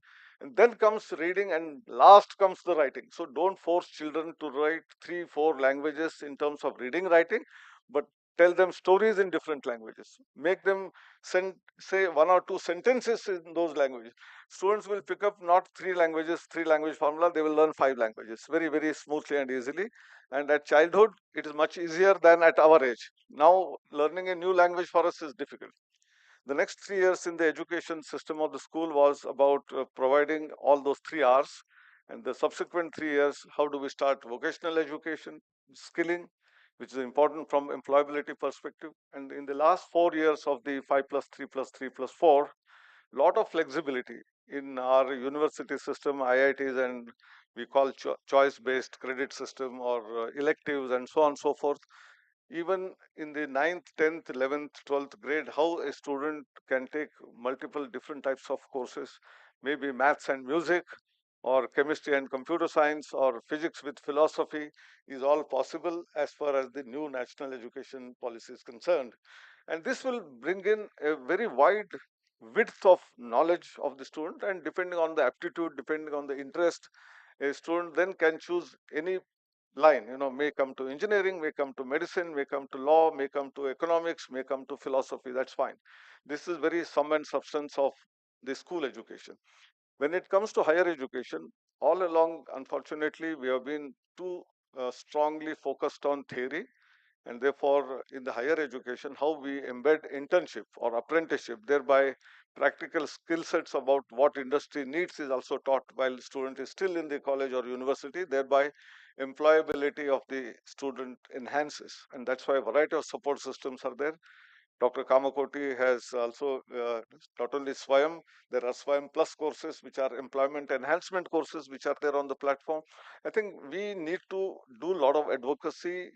And then comes reading, and last comes the writing. So don't force children to write 3-4 languages in terms of reading, writing, but tell them stories in different languages. Make them say 1 or 2 sentences in those languages. Students will pick up not 3 languages, 3 language formula, they will learn 5 languages very, very smoothly and easily. And at childhood, it is much easier than at our age. Now, learning a new language for us is difficult. The next 3 years in the education system of the school was about providing all those 3 R's. And the subsequent 3 years, how do we start vocational education, skilling, which is important from employability perspective. And in the last 4 years of the 5+3+3+4, lot of flexibility in our university system, IITs, and we call choice-based credit system or electives and so on and so forth. Even in the 9th, 10th, 11th, 12th grade, how a student can take multiple different types of courses, maybe maths and music, or chemistry and computer science, or physics with philosophy, is all possible as far as the new national education policy is concerned. And this will bring in a very wide width of knowledge of the student, and depending on the aptitude, depending on the interest, a student then can choose any line, may come to engineering, may come to medicine, may come to law, may come to economics, may come to philosophy. That's fine. This is very sum and substance of the school education. When it comes to higher education, all along, unfortunately, we have been too strongly focused on theory. And therefore, in the higher education, how we embed internship or apprenticeship, thereby practical skill sets about what industry needs is also taught while student is still in the college or university, thereby employability of the student enhances. And that's why a variety of support systems are there. Dr. Kamakoti has also not only SWAYAM, there are SWAYAM Plus courses, which are employment enhancement courses, which are there on the platform. I think we need to do a lot of advocacy,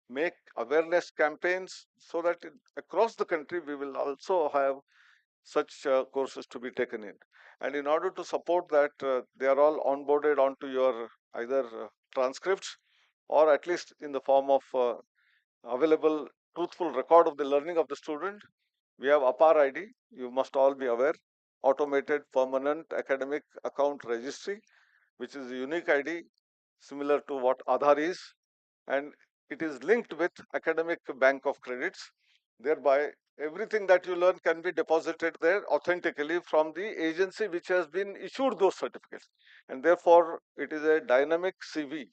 make awareness campaigns, so that across the country we will also have such courses to be taken in. And in order to support that, they are all onboarded onto your either transcripts or at least in the form of available truthful record of the learning of the student. We have APAR ID, you must all be aware, Automated Permanent Academic Account Registry, which is a unique ID similar to what Aadhaar is. and it is linked with academic bank of credits. Thereby, everything that you learn can be deposited there authentically from the agency which has been issued those certificates. And therefore, it is a dynamic CV.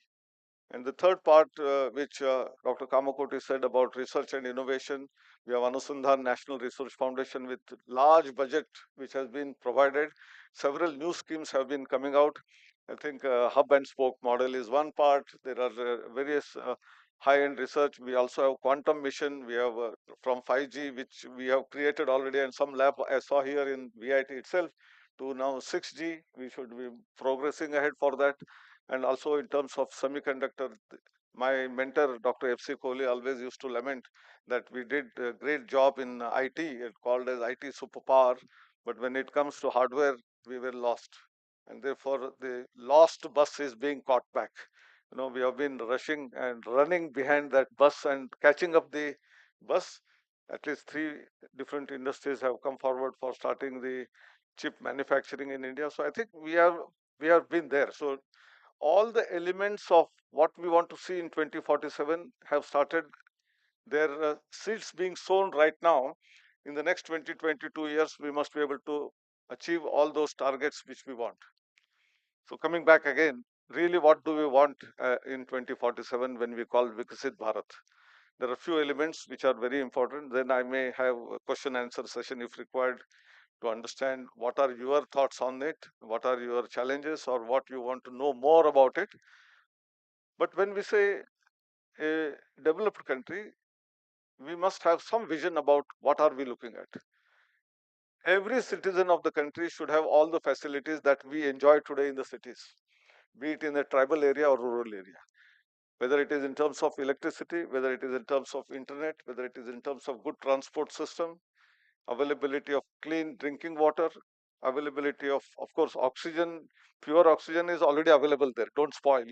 And the third part, which Dr. Kamakoti said about research and innovation, we have Anusandhan National Research Foundation with large budget which has been provided. Several new schemes have been coming out. I think hub and spoke model is one part. There are various high-end research. We also have quantum mission. We have from 5G, which we have created already, and some lab I saw here in VIT itself, to now 6G. We should be progressing ahead for that. And also in terms of semiconductor, my mentor, Dr. F.C. Kohli, always used to lament that we did a great job in IT, it called as IT superpower, but when it comes to hardware, we were lost. And therefore, the lost bus is being caught back. You know, we have been rushing and running behind that bus and catching up the bus. At least 3 different industries have come forward for starting the chip manufacturing in India. So I think we have been there. So all the elements of what we want to see in 2047 have started their seeds being sown right now. In the next 22 years, we must be able to achieve all those targets which we want. So coming back again, really what do we want in 2047 when we call VIKSIT Bharat? There are a few elements which are very important. Then I may have a question answer session if required to understand what are your thoughts on it, what are your challenges, or what you want to know more about it. But when we say a developed country, we must have some vision about what are we looking at. Every citizen of the country should have all the facilities that we enjoy today in the cities, be it in a tribal area or rural area. Whether it is in terms of electricity, whether it is in terms of internet, whether it is in terms of good transport system, availability of clean drinking water, availability of course, oxygen. Pure oxygen is already available there, don't spoil.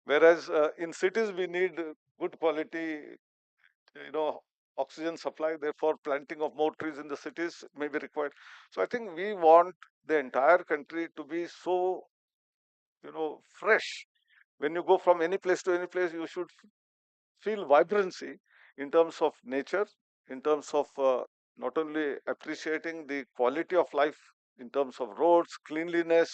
Whereas in cities, we need good quality, oxygen supply. Therefore, planting of more trees in the cities may be required. So I think we want the entire country to be so, fresh. When you go from any place to any place, you should feel vibrancy in terms of nature, in terms of not only appreciating the quality of life in terms of roads, cleanliness,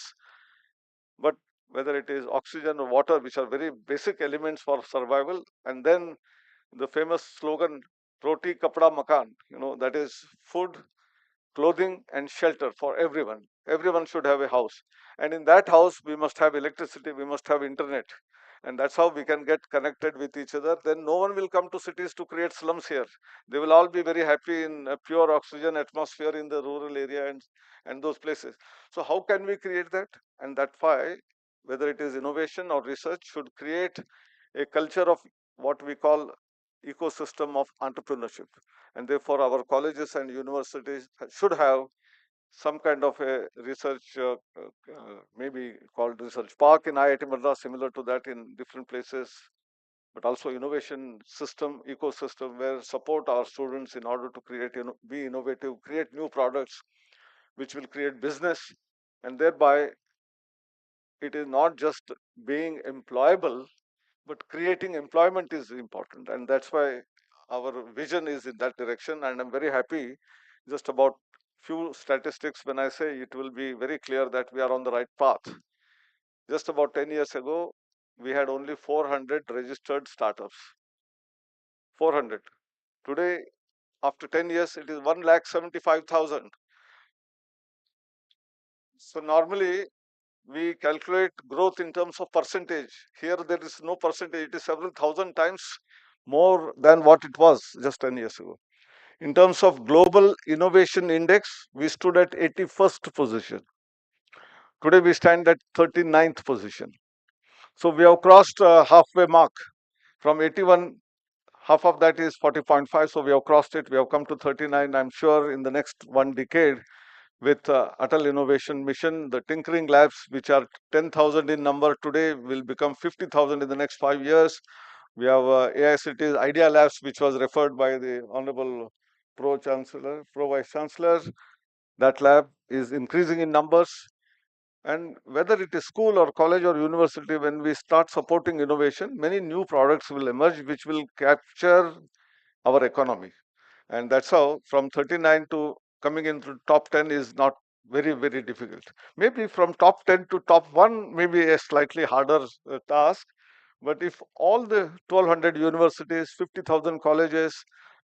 but whether it is oxygen or water, which are very basic elements for survival. And then the famous slogan, Roti Kapda Makan, that is food, clothing and shelter for everyone. Everyone should have a house. And in that house, we must have electricity, we must have internet. And that's how we can get connected with each other. Then no one will come to cities to create slums here. They will all be very happy in a pure oxygen atmosphere in the rural area and those places. So how can we create that? And that's why, whether it is innovation or research, should create a culture of what we call ecosystem of entrepreneurship. And therefore, our colleges and universities should have some kind of a research, maybe called research park in IIT Madras, similar to that in different places, but also innovation system, ecosystem, where support our students in order to create, be innovative, create new products, which will create business, and thereby it is not just being employable, but creating employment is important. And that's why our vision is in that direction. And I'm very happy just about few statistics when I say it will be very clear that we are on the right path. Just about 10 years ago, we had only 400 registered startups. 400. Today, after 10 years, it is 1,75,000. So normally, we calculate growth in terms of percentage. Here, there is no percentage. It is several thousand times more than what it was just 10 years ago. In terms of global innovation index, we stood at 81st position. Today, we stand at 39th position. So we have crossed halfway mark from 81. Half of that is 40.5. So we have crossed it. We have come to 39. I'm sure in the next 1 decade, with Atal Innovation Mission, the tinkering labs, which are 10,000 in number today, will become 50,000 in the next 5 years. We have AICT's Idea Labs, which was referred by the Honorable Pro-Vice-Chancellor. That lab is increasing in numbers. And whether it is school or college or university, when we start supporting innovation, many new products will emerge which will capture our economy. And that's how from 39 to coming into top 10 is not very, very difficult. Maybe from top 10 to top 1 may be a slightly harder task. But if all the 1200 universities, 50,000 colleges,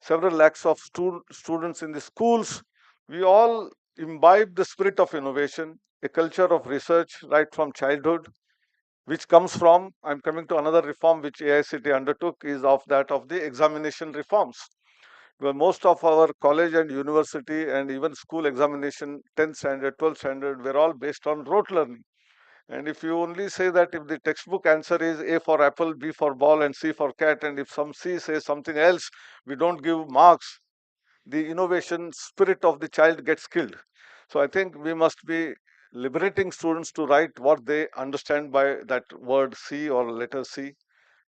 several lakhs of students in the schools, we all imbibe the spirit of innovation, a culture of research right from childhood, which comes from, I'm coming to another reform which AICT undertook, is of that of the examination reforms. Well, most of our college and university and even school examination, 10th standard, 12th standard, were all based on rote learning. And if you only say that if the textbook answer is A for apple, B for ball, and C for cat, and if some C says something else, we don't give marks, the innovation spirit of the child gets killed. So I think we must be liberating students to write what they understand by that word C or letter C.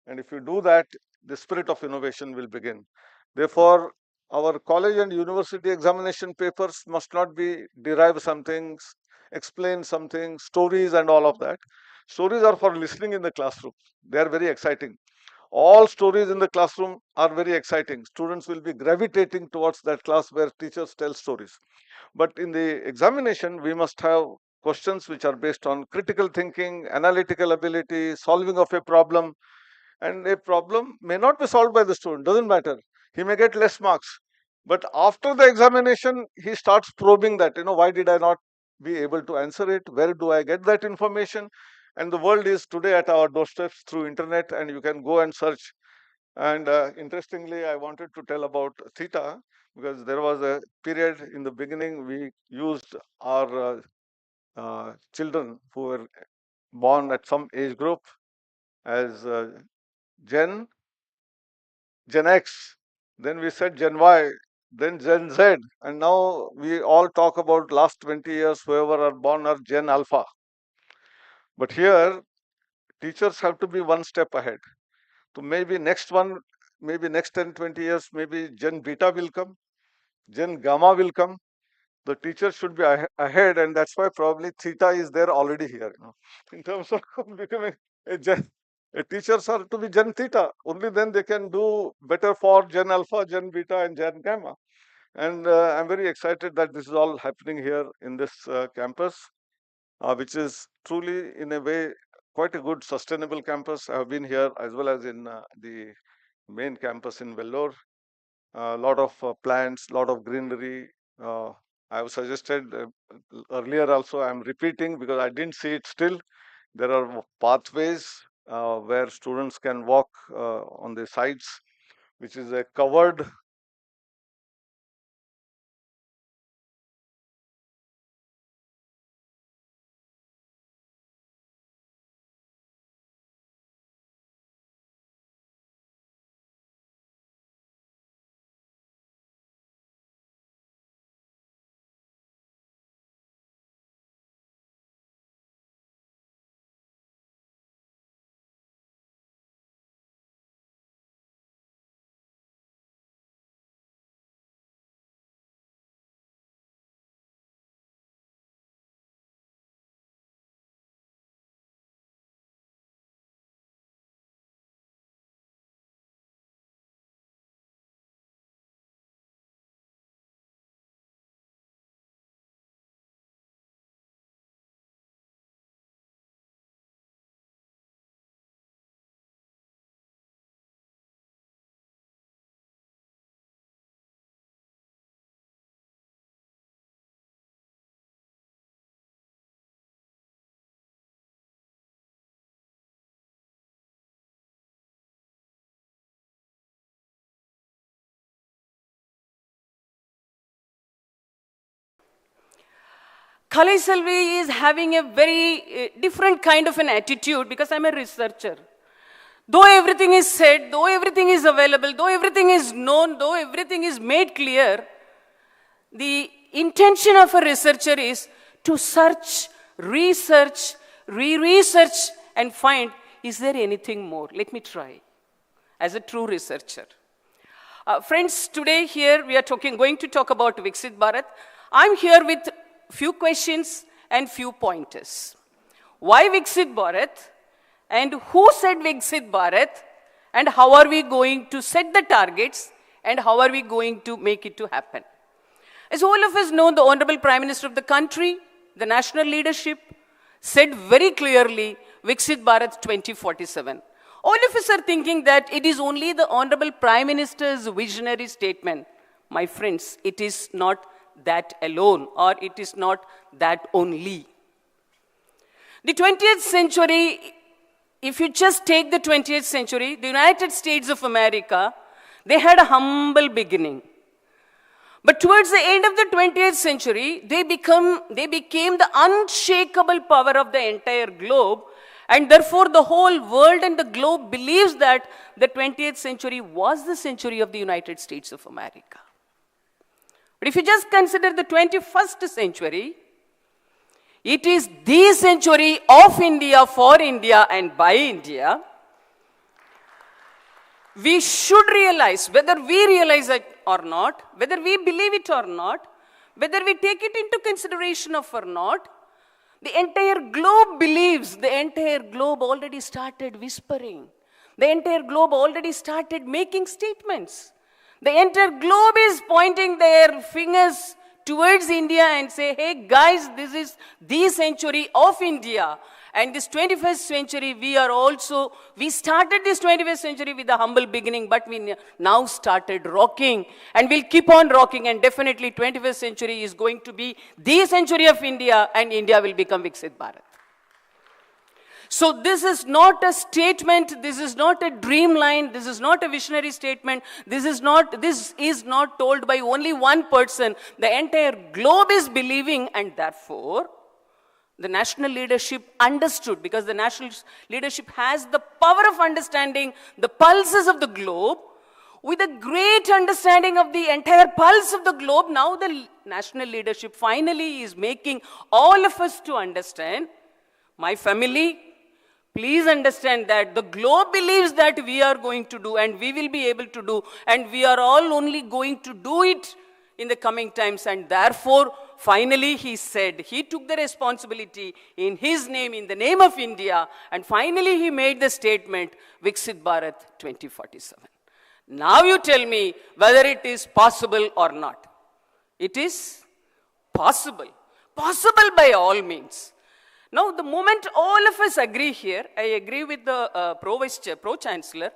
And if you do that, the spirit of innovation will begin. Therefore, our college and university examination papers must not be derive some things, explain something, stories and all of that. Stories are for listening in the classroom. They are very exciting. All stories in the classroom are very exciting. Students will be gravitating towards that class where teachers tell stories. But in the examination, we must have questions which are based on critical thinking, analytical ability, solving of a problem. And a problem may not be solved by the student, doesn't matter. He may get less marks. But after the examination, he starts probing that, why did I not be able to answer it? Where do I get that information? And the world is today at our doorsteps through internet, and you can go and search. And interestingly, I wanted to tell about theta, because there was a period in the beginning we used our children who were born at some age group as Gen X, then we said Gen Y, then Gen Z, and now we all talk about last 20 years, whoever are born are Gen Alpha. But here, teachers have to be one step ahead. So maybe next 10, 20 years, maybe Gen Beta will come, Gen Gamma will come. The teacher should be ahead, and that's why probably theta is there already here. In terms of becoming a teachers are to be Gen Theta. Only then they can do better for Gen Alpha, Gen Beta, and Gen Gamma. And I'm very excited that this is all happening here in this campus, which is truly, in a way, quite a good sustainable campus. I have been here as well as in the main campus in Vellore. A lot of plants, lot of greenery. I have suggested earlier also, I'm repeating because I didn't see it still. There are pathways where students can walk on the sides, which is a covered Kalaiselvi is having a very different kind of an attitude because I'm a researcher. Though everything is said, though everything is available, though everything is known, though everything is made clear, the intention of a researcher is to search, research, re-research and find, is there anything more? Let me try as a true researcher. Friends, today here we are going to talk about VIKSIT Bharat. I'm here with few questions and few pointers. Why VIKSIT Bharat? And who said VIKSIT Bharat? And how are we going to set the targets? And how are we going to make it to happen? As all of us know, the Honorable Prime Minister of the country, the national leadership, said very clearly, VIKSIT Bharat 2047. All of us are thinking that it is only the Honorable Prime Minister's visionary statement. My friends, it is not that alone, or it is not that only. The 20th century, if you just take the 20th century, the United States of America, they had a humble beginning. But towards the end of the 20th century, they became the unshakable power of the entire globe, and therefore the whole world and the globe believes that the 20th century was the century of the United States of America. But if you just consider the 21st century, it is the century of India, for India, and by India. We should realize, whether we realize it or not, whether we believe it or not, whether we take it into consideration or not, the entire globe believes, the entire globe already started whispering. The entire globe already started making statements. The entire globe is pointing their fingers towards India and say, hey guys, this is the century of India. And this 21st century, we started this 21st century with a humble beginning, but we now started rocking, and we'll keep on rocking, and definitely 21st century is going to be the century of India, and India will become VIKSIT Bharat. So this is not a statement, this is not a dreamline, this is not a visionary statement, this is not told by only one person. The entire globe is believing, and therefore, the national leadership understood, because the national leadership has the power of understanding the pulses of the globe. With a great understanding of the entire pulse of the globe, now the national leadership finally is making all of us to understand, my family, please understand that the globe believes that we are going to do, and we will be able to do, and we are all only going to do it in the coming times, and therefore, finally he said, he took the responsibility in his name, in the name of India, and finally he made the statement, VIKSIT Bharat 2047. Now you tell me whether it is possible or not. It is possible. Possible by all means. Now the moment all of us agree here, I agree with the Pro-Chancellor,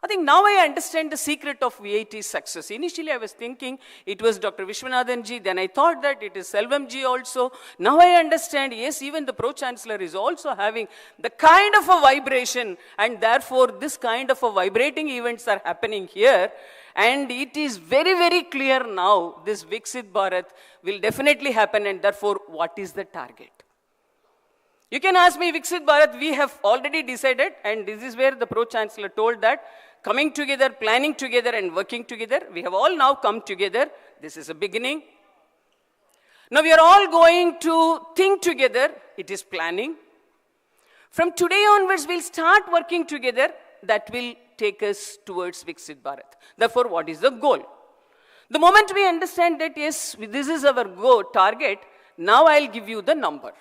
I think now I understand the secret of VIT's success. Initially I was thinking it was Dr. Vishwanathan ji, then I thought that it is Selvam ji also. Now I understand, yes, even the Pro-Chancellor is also having the kind of a vibration, and therefore this kind of a vibrating events are happening here. And it is very, very clear now, this VIKSIT Bharat will definitely happen, and therefore what is the target? You can ask me, VIKSIT Bharat, we have already decided, and this is where the Pro-Chancellor told that, coming together, planning together, and working together. We have all now come together. This is a beginning. Now we are all going to think together. It is planning. From today onwards, we'll start working together. That will take us towards VIKSIT Bharat. Therefore, what is the goal? The moment we understand that, yes, this is our goal, target, now I'll give you the number.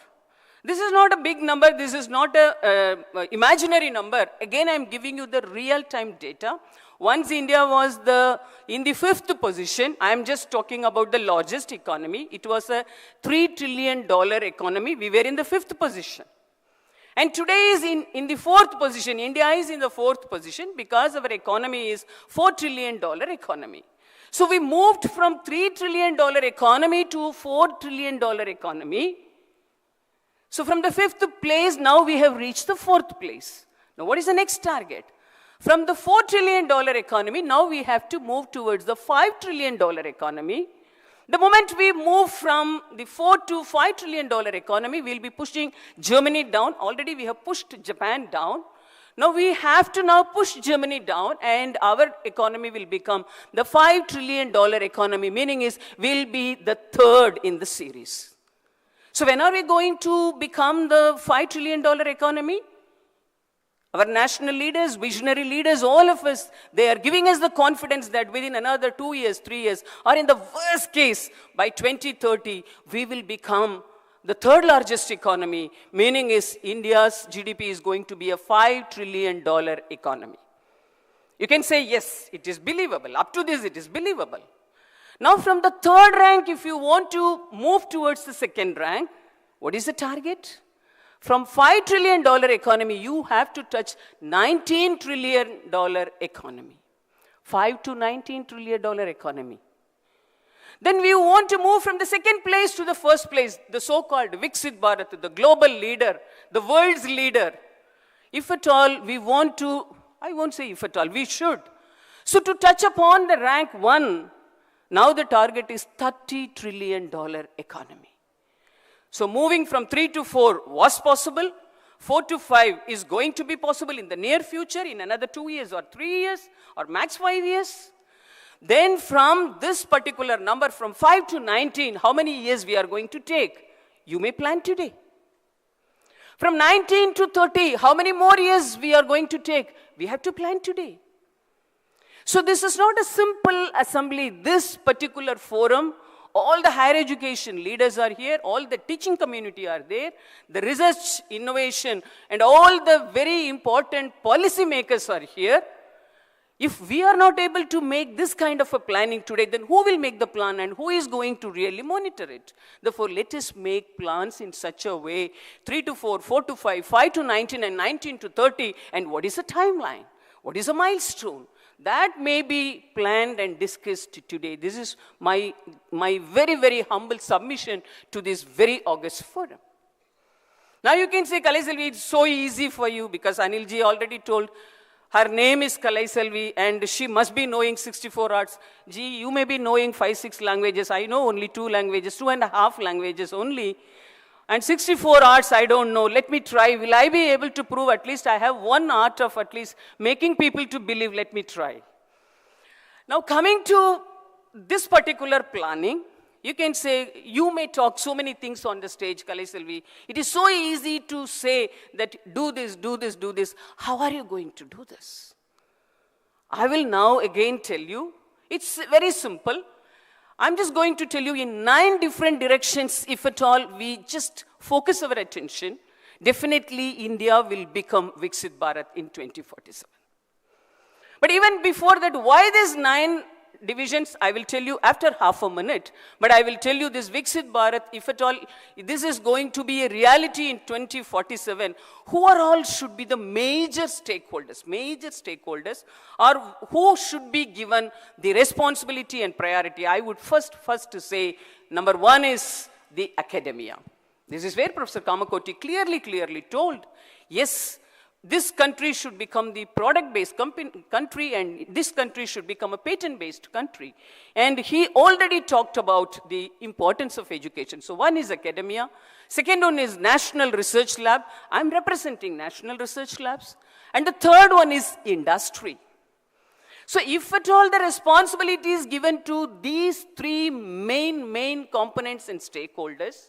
This is not a big number, this is not an imaginary number. Again, I'm giving you the real-time data. Once India was in the 5th position, I'm just talking about the largest economy. It was a $3 trillion economy. We were in the 5th position. And today is in the 4th position. India is in the 4th position because our economy is $4 trillion economy. So we moved from $3 trillion economy to $4 trillion economy. So from the 5th place, now we have reached the 4th place. Now what is the next target? From the $4 trillion economy, now we have to move towards the $5 trillion economy. The moment we move from the $4 to $5 trillion economy, we'll be pushing Germany down. Already we have pushed Japan down. Now we have to now push Germany down, and our economy will become the $5 trillion economy, meaning is we'll be the 3rd in the series. So when are we going to become the $5 trillion economy? Our national leaders, visionary leaders, all of us, they are giving us the confidence that within another 2 years, 3 years, or in the worst case, by 2030, we will become the third largest economy, meaning is India's GDP is going to be a $5 trillion economy. You can say, yes, it is believable. Up to this, it is believable. Now, from the third rank, if you want to move towards the second rank, what is the target? From $5 trillion economy, you have to touch $19 trillion economy. $5 to $19 trillion economy. Then we want to move from the second place to the first place, the so-called VIKSIT Bharat, the global leader, the world's leader. If at all we want to, I won't say if at all, we should. So to touch upon the rank 1, now the target is $30 trillion economy. So moving from 3 to 4 was possible. 4 to 5 is going to be possible in the near future, in another 2 years or 3 years or max 5 years. Then from this particular number, from 5 to 19, how many years we are going to take? You may plan today. From 19 to 30, how many more years we are going to take? We have to plan today. So this is not a simple assembly. This particular forum, all the higher education leaders are here, all the teaching community are there, the research, innovation, and all the very important policy makers are here. If we are not able to make this kind of a planning today, then who will make the plan and who is going to really monitor it? Therefore, let us make plans in such a way, 3 to 4, 4 to 5, 5 to 19, and 19 to 30, and what is the timeline? What is a milestone? That may be planned and discussed today. This is my very, very humble submission to this very august forum. Now you can say, Kalaiselvi, it's so easy for you because Anil ji already told her name is Kalaiselvi and she must be knowing 64 arts. Gee, you may be knowing 5-6 languages. I know only 2 languages, 2.5 languages only. And 64 arts, I don't know. Let me try. Will I be able to prove at least I have one art of at least making people to believe? Let me try. Now coming to this particular planning, you can say, you may talk so many things on the stage, Kalaiselvi. It is so easy to say that do this, do this, do this. How are you going to do this? I will now again tell you, it's very simple. I'm just going to tell you in 9 different directions, if at all we just focus our attention, definitely India will become VIKSIT Bharat in 2047. But even before that, why these 9 divisions, I will tell you after half a minute, but I will tell you this VIKSIT Bharat, if at all, this is going to be a reality in 2047, who are all should be the major stakeholders, or who should be given the responsibility and priority? I would first to say, number 1 is the academia. This is where Professor Kamakoti clearly told, yes, this country should become the product-based country and this country should become a patent-based country. And he already talked about the importance of education. So 1 is academia. Second one is National Research Lab. I'm representing National Research Labs. And the third one is industry. So if at all the responsibility is given to these 3 main components and stakeholders,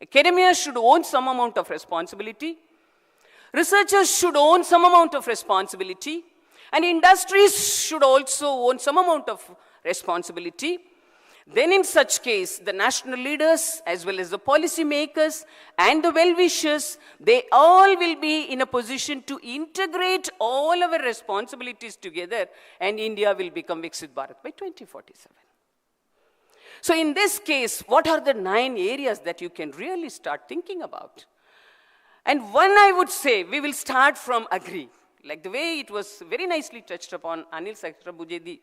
academia should own some amount of responsibility. Researchers should own some amount of responsibility, and industries should also own some amount of responsibility. Then in such case, the national leaders, as well as the policy makers and the well-wishers, they all will be in a position to integrate all our responsibilities together, and India will become VIKSIT Bharat by 2047. So in this case, what are the 9 areas that you can really start thinking about? And one, I would say, we will start from agri, like the way it was very nicely touched upon Anil Sahasrabudhe.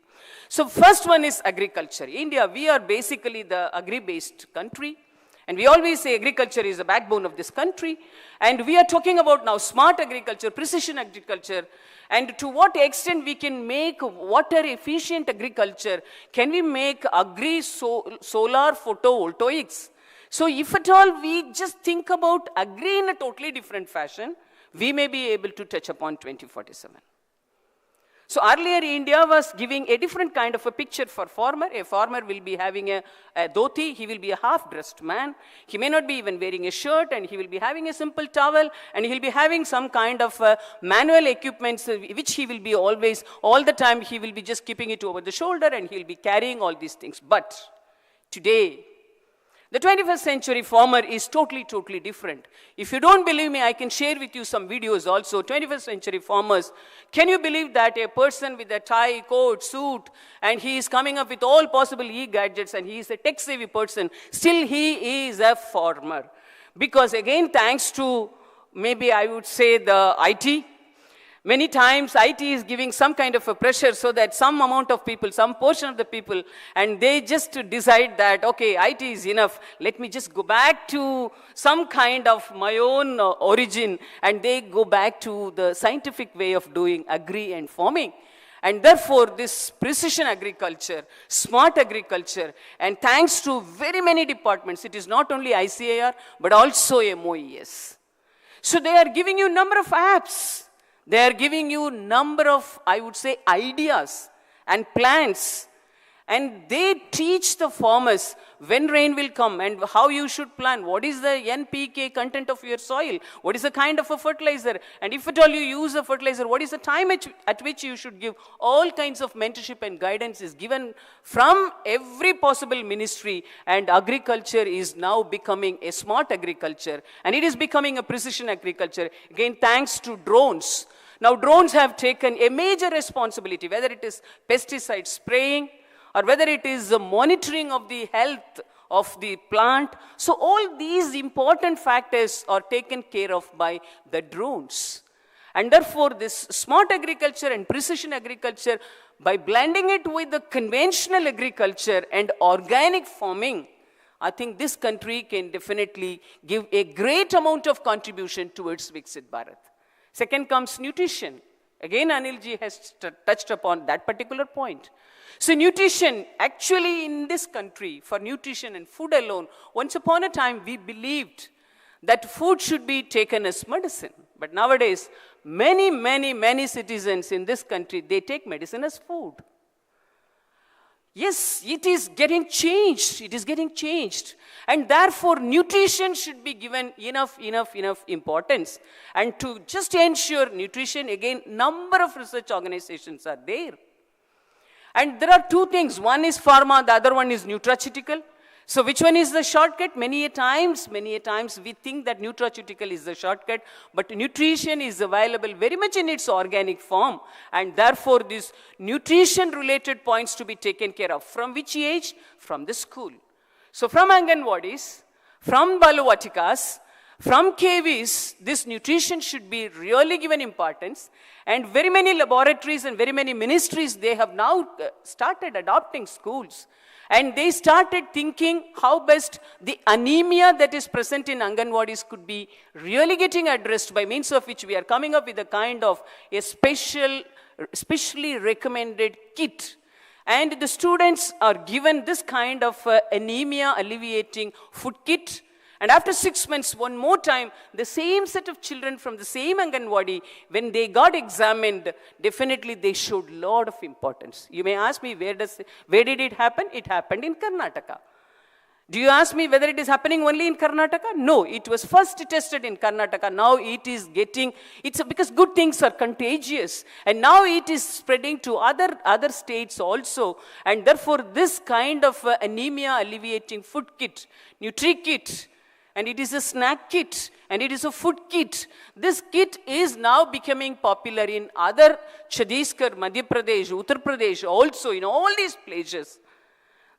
So first one is agriculture. India, we are basically the agri-based country. And we always say agriculture is the backbone of this country. And we are talking about now smart agriculture, precision agriculture. And to what extent we can make water-efficient agriculture? Can we make solar photovoltaics? So if at all we just think about agri in a totally different fashion, we may be able to touch upon 2047. So earlier India was giving a different kind of a picture for farmer. A farmer will be having a dhoti, he will be a half-dressed man. He may not be even wearing a shirt and he will be having a simple towel and he will be having some kind of manual equipment which he will be always, all the time he will be just keeping it over the shoulder and he will be carrying all these things. But today, The 21st century farmer is totally, totally different. If you don't believe me, I can share with you some videos also. 21st century farmers, can you believe that a person with a tie, coat, suit, and he is coming up with all possible e-gadgets and he is a tech-savvy person, still he is a farmer. Because again, thanks to maybe I would say the IT, many times IT is giving some kind of a pressure so that some amount of people, some portion of the people, and they just decide that, okay, IT is enough, let me just go back to some kind of my own origin, and they go back to the scientific way of doing agri and farming. And therefore, this precision agriculture, smart agriculture, and thanks to very many departments, it is not only ICAR, but also MOES. So they are giving you a number of apps. They are giving you number of, I would say, ideas and plans. And they teach the farmers when rain will come and how you should plant. What is the NPK content of your soil? What is the kind of a fertilizer? And if at all you use a fertilizer, what is the time at which you should give? All kinds of mentorship and guidance is given from every possible ministry. And agriculture is now becoming a smart agriculture. And it is becoming a precision agriculture. Again, thanks to drones. Now, drones have taken a major responsibility, whether it is pesticide spraying, or whether it is the monitoring of the health of the plant. So all these important factors are taken care of by the drones. And therefore, this smart agriculture and precision agriculture, by blending it with the conventional agriculture and organic farming, I think this country can definitely give a great amount of contribution towards VIKSIT Bharat. Second comes nutrition. Again, Anilji has touched upon that particular point. So nutrition, actually in this country, for nutrition and food alone, once upon a time we believed that food should be taken as medicine. But nowadays, many citizens in this country, they take medicine as food. Yes, it is getting changed. It is getting changed. And therefore, nutrition should be given enough importance. And to just ensure nutrition, again, number of research organizations are there. And there are two things. One is pharma, the other one is nutraceutical. So which one is the shortcut? Many a times we think that nutraceutical is the shortcut, but nutrition is available very much in its organic form. And therefore, these nutrition-related points to be taken care of. From which age? From the school. So from Anganwadis, from Baluvatikas, from KVs, this nutrition should be really given importance. And very many laboratories and very many ministries, they have now started adopting schools. And they started thinking how best the anemia that is present in Anganwadis could be really getting addressed, by means of which we are coming up with a kind of a specially recommended kit. And the students are given this kind of anemia alleviating food kit. And after 6 months, one more time, the same set of children from the same Anganwadi, when they got examined, definitely they showed a lot of importance. You may ask me, where did it happen? It happened in Karnataka. Do you ask me whether it is happening only in Karnataka? No, it was first tested in Karnataka. Now it is getting, because good things are contagious. And now it is spreading to other states also. And therefore, this kind of anemia alleviating food kit, Nutri-Kit, and it is a snack kit, and it is a food kit. This kit is now becoming popular in other Chhattisgarh, Madhya Pradesh, Uttar Pradesh, also in all these places.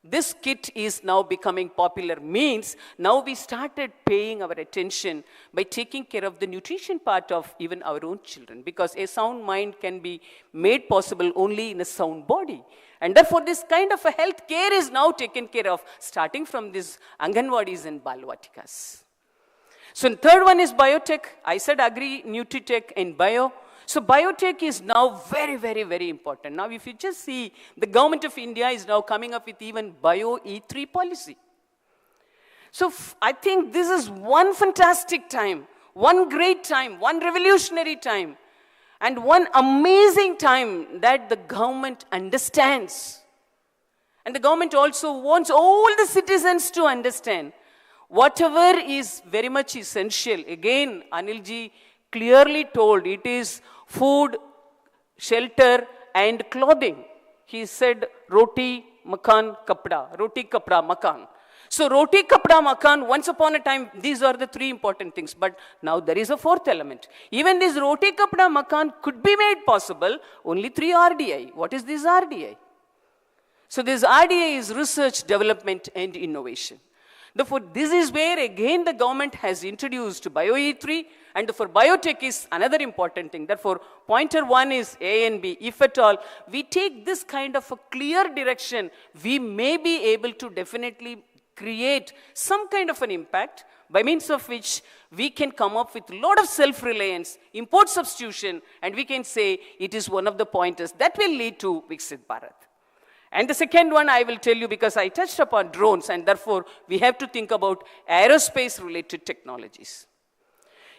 This kit is now becoming popular, means now we started paying our attention by taking care of the nutrition part of even our own children, because a sound mind can be made possible only in a sound body. And therefore, this kind of a health care is now taken care of, starting from these Anganwadis and Balvatikas. So the third one is biotech. I said agri, nutritech, and bio. So biotech is now very important. Now, if you just see, the government of India is now coming up with even Bio E3 policy. So I think this is one fantastic time, one great time, one revolutionary time, and one amazing time that the government understands. And the government also wants all the citizens to understand whatever is very much essential. Again, Anilji clearly told it is food, shelter, and clothing. He said roti, makan, kapda. Roti, kapda, makan. So roti, kapda, makan, once upon a time, these are the three important things. But now there is a fourth element. Even this roti, kapda, makan could be made possible only through RDI. What is this RDI? So this RDI is research, development and innovation. Therefore, this is where again the government has introduced BioE3, and for biotech is another important thing. Therefore, pointer 1 is A and B. If at all we take this kind of a clear direction, we may be able to definitely create some kind of an impact by means of which we can come up with a lot of self-reliance, import substitution, and we can say it is one of the pointers that will lead to VIKSIT Bharat. And the second one I will tell you, because I touched upon drones, and therefore we have to think about aerospace-related technologies.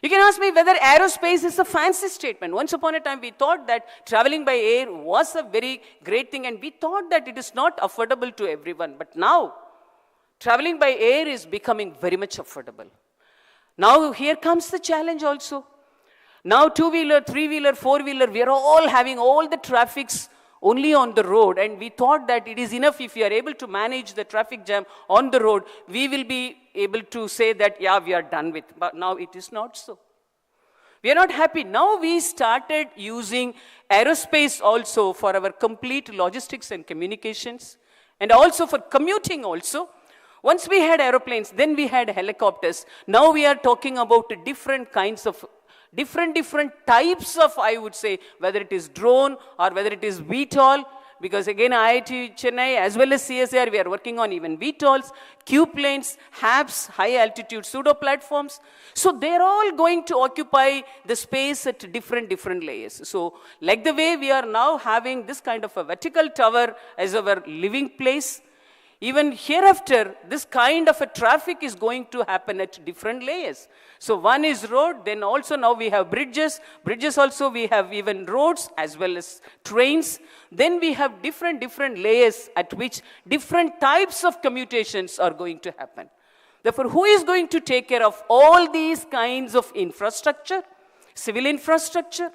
You can ask me whether aerospace is a fancy statement. Once upon a time we thought that traveling by air was a very great thing, and we thought that it is not affordable to everyone. But now, traveling by air is becoming very much affordable. Now here comes the challenge also. Now two-wheeler, three-wheeler, four-wheeler, we are all having all the traffics only on the road, and we thought that it is enough if we are able to manage the traffic jam on the road, we will be able to say that, yeah, we are done with. But now it is not so. We are not happy. Now we started using aerospace also for our complete logistics and communications, and also for commuting also. Once we had aeroplanes, then we had helicopters. Now we are talking about different kinds of different types of, I would say, whether it is drone or whether it is VTOL, because again IIT Chennai as well as CSIR, we are working on even VTOLs, Q-planes, HAPS, high altitude pseudo platforms. So they're all going to occupy the space at different layers. So like the way we are now having this kind of a vertical tower as our living place, even hereafter, this kind of a traffic is going to happen at different layers. So one is road, then also now we have bridges. Bridges also we have even roads as well as trains. Then we have different layers at which different types of commutations are going to happen. Therefore, who is going to take care of all these kinds of infrastructure, civil infrastructure?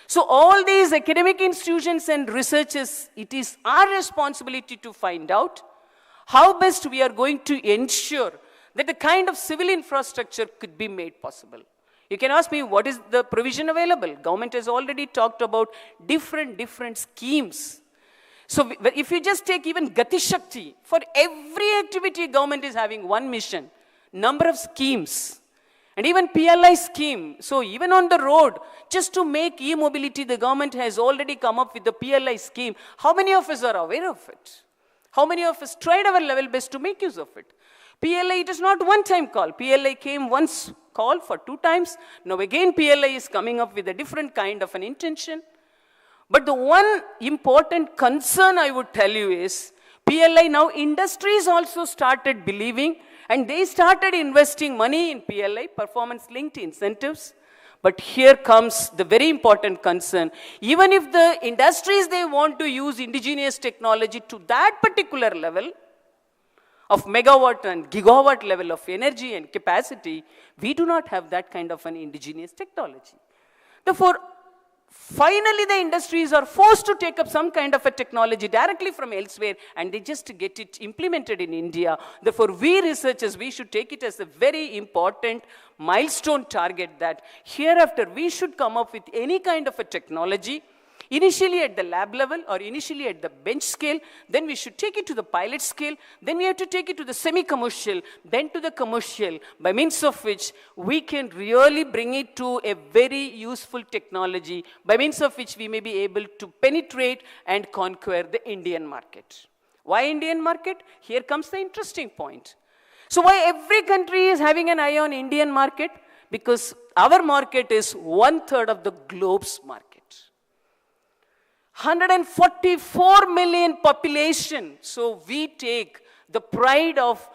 So all these academic institutions and researchers, it is our responsibility to find out how best we are going to ensure that the kind of civil infrastructure could be made possible. You can ask me, what is the provision available? Government has already talked about different schemes. So if you just take even Gati Shakti, for every activity government is having one mission, number of schemes, and even PLI scheme. So even on the road, just to make e-mobility, the government has already come up with the PLI scheme. How many of us are aware of it? How many of us tried our level best to make use of it? PLI, it is not one-time call. PLI came once, call for 2 times. Now again PLI is coming up with a different kind of an intention. But the one important concern I would tell you is, PLI now industries also started believing, and they started investing money in PLI, performance-linked incentives. But here comes the very important concern. Even if the industries, they want to use indigenous technology to that particular level of megawatt and gigawatt level of energy and capacity, we do not have that kind of an indigenous technology. Therefore, finally the industries are forced to take up some kind of a technology directly from elsewhere, and they just get it implemented in India. Therefore, we researchers, we should take it as a very important milestone target that hereafter we should come up with any kind of a technology, initially at the lab level or initially at the bench scale, then we should take it to the pilot scale, then we have to take it to the semi-commercial, then to the commercial, by means of which we can really bring it to a very useful technology, by means of which we may be able to penetrate and conquer the Indian market. Why Indian market? Here comes the interesting point. So why every country is having an eye on Indian market? Because our market is 1/3 of the globe's market. 144 million population. So we take the pride of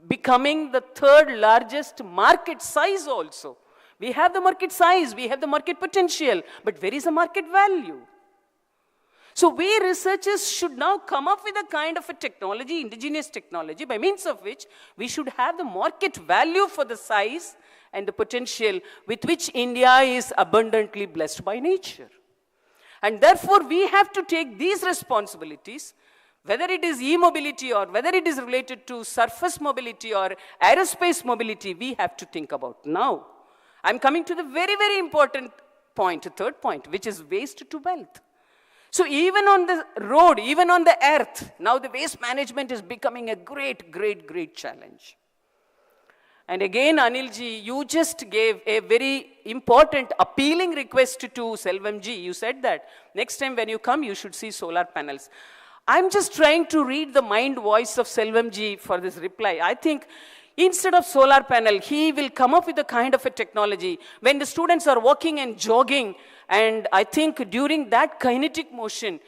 becoming the 3rd largest market size also. We have the market size, we have the market potential, but where is the market value? So we researchers should now come up with a kind of a technology, indigenous technology, by means of which we should have the market value for the size and the potential with which India is abundantly blessed by nature. And therefore, we have to take these responsibilities. Whether it is e-mobility or whether it is related to surface mobility or aerospace mobility, we have to think about. Now, I'm coming to the very, very important point, third point, which is waste to wealth. So even on the road, even on the earth, now the waste management is becoming a great, great, great challenge. And again, Anilji, you just gave a very important appealing request to Selvam ji. You said that next time when you come, you should see solar panels. I'm just trying to read the mind voice of Selvam ji for this reply. I think instead of solar panel, he will come up with a kind of a technology when the students are walking and jogging, and I think during that kinetic motion,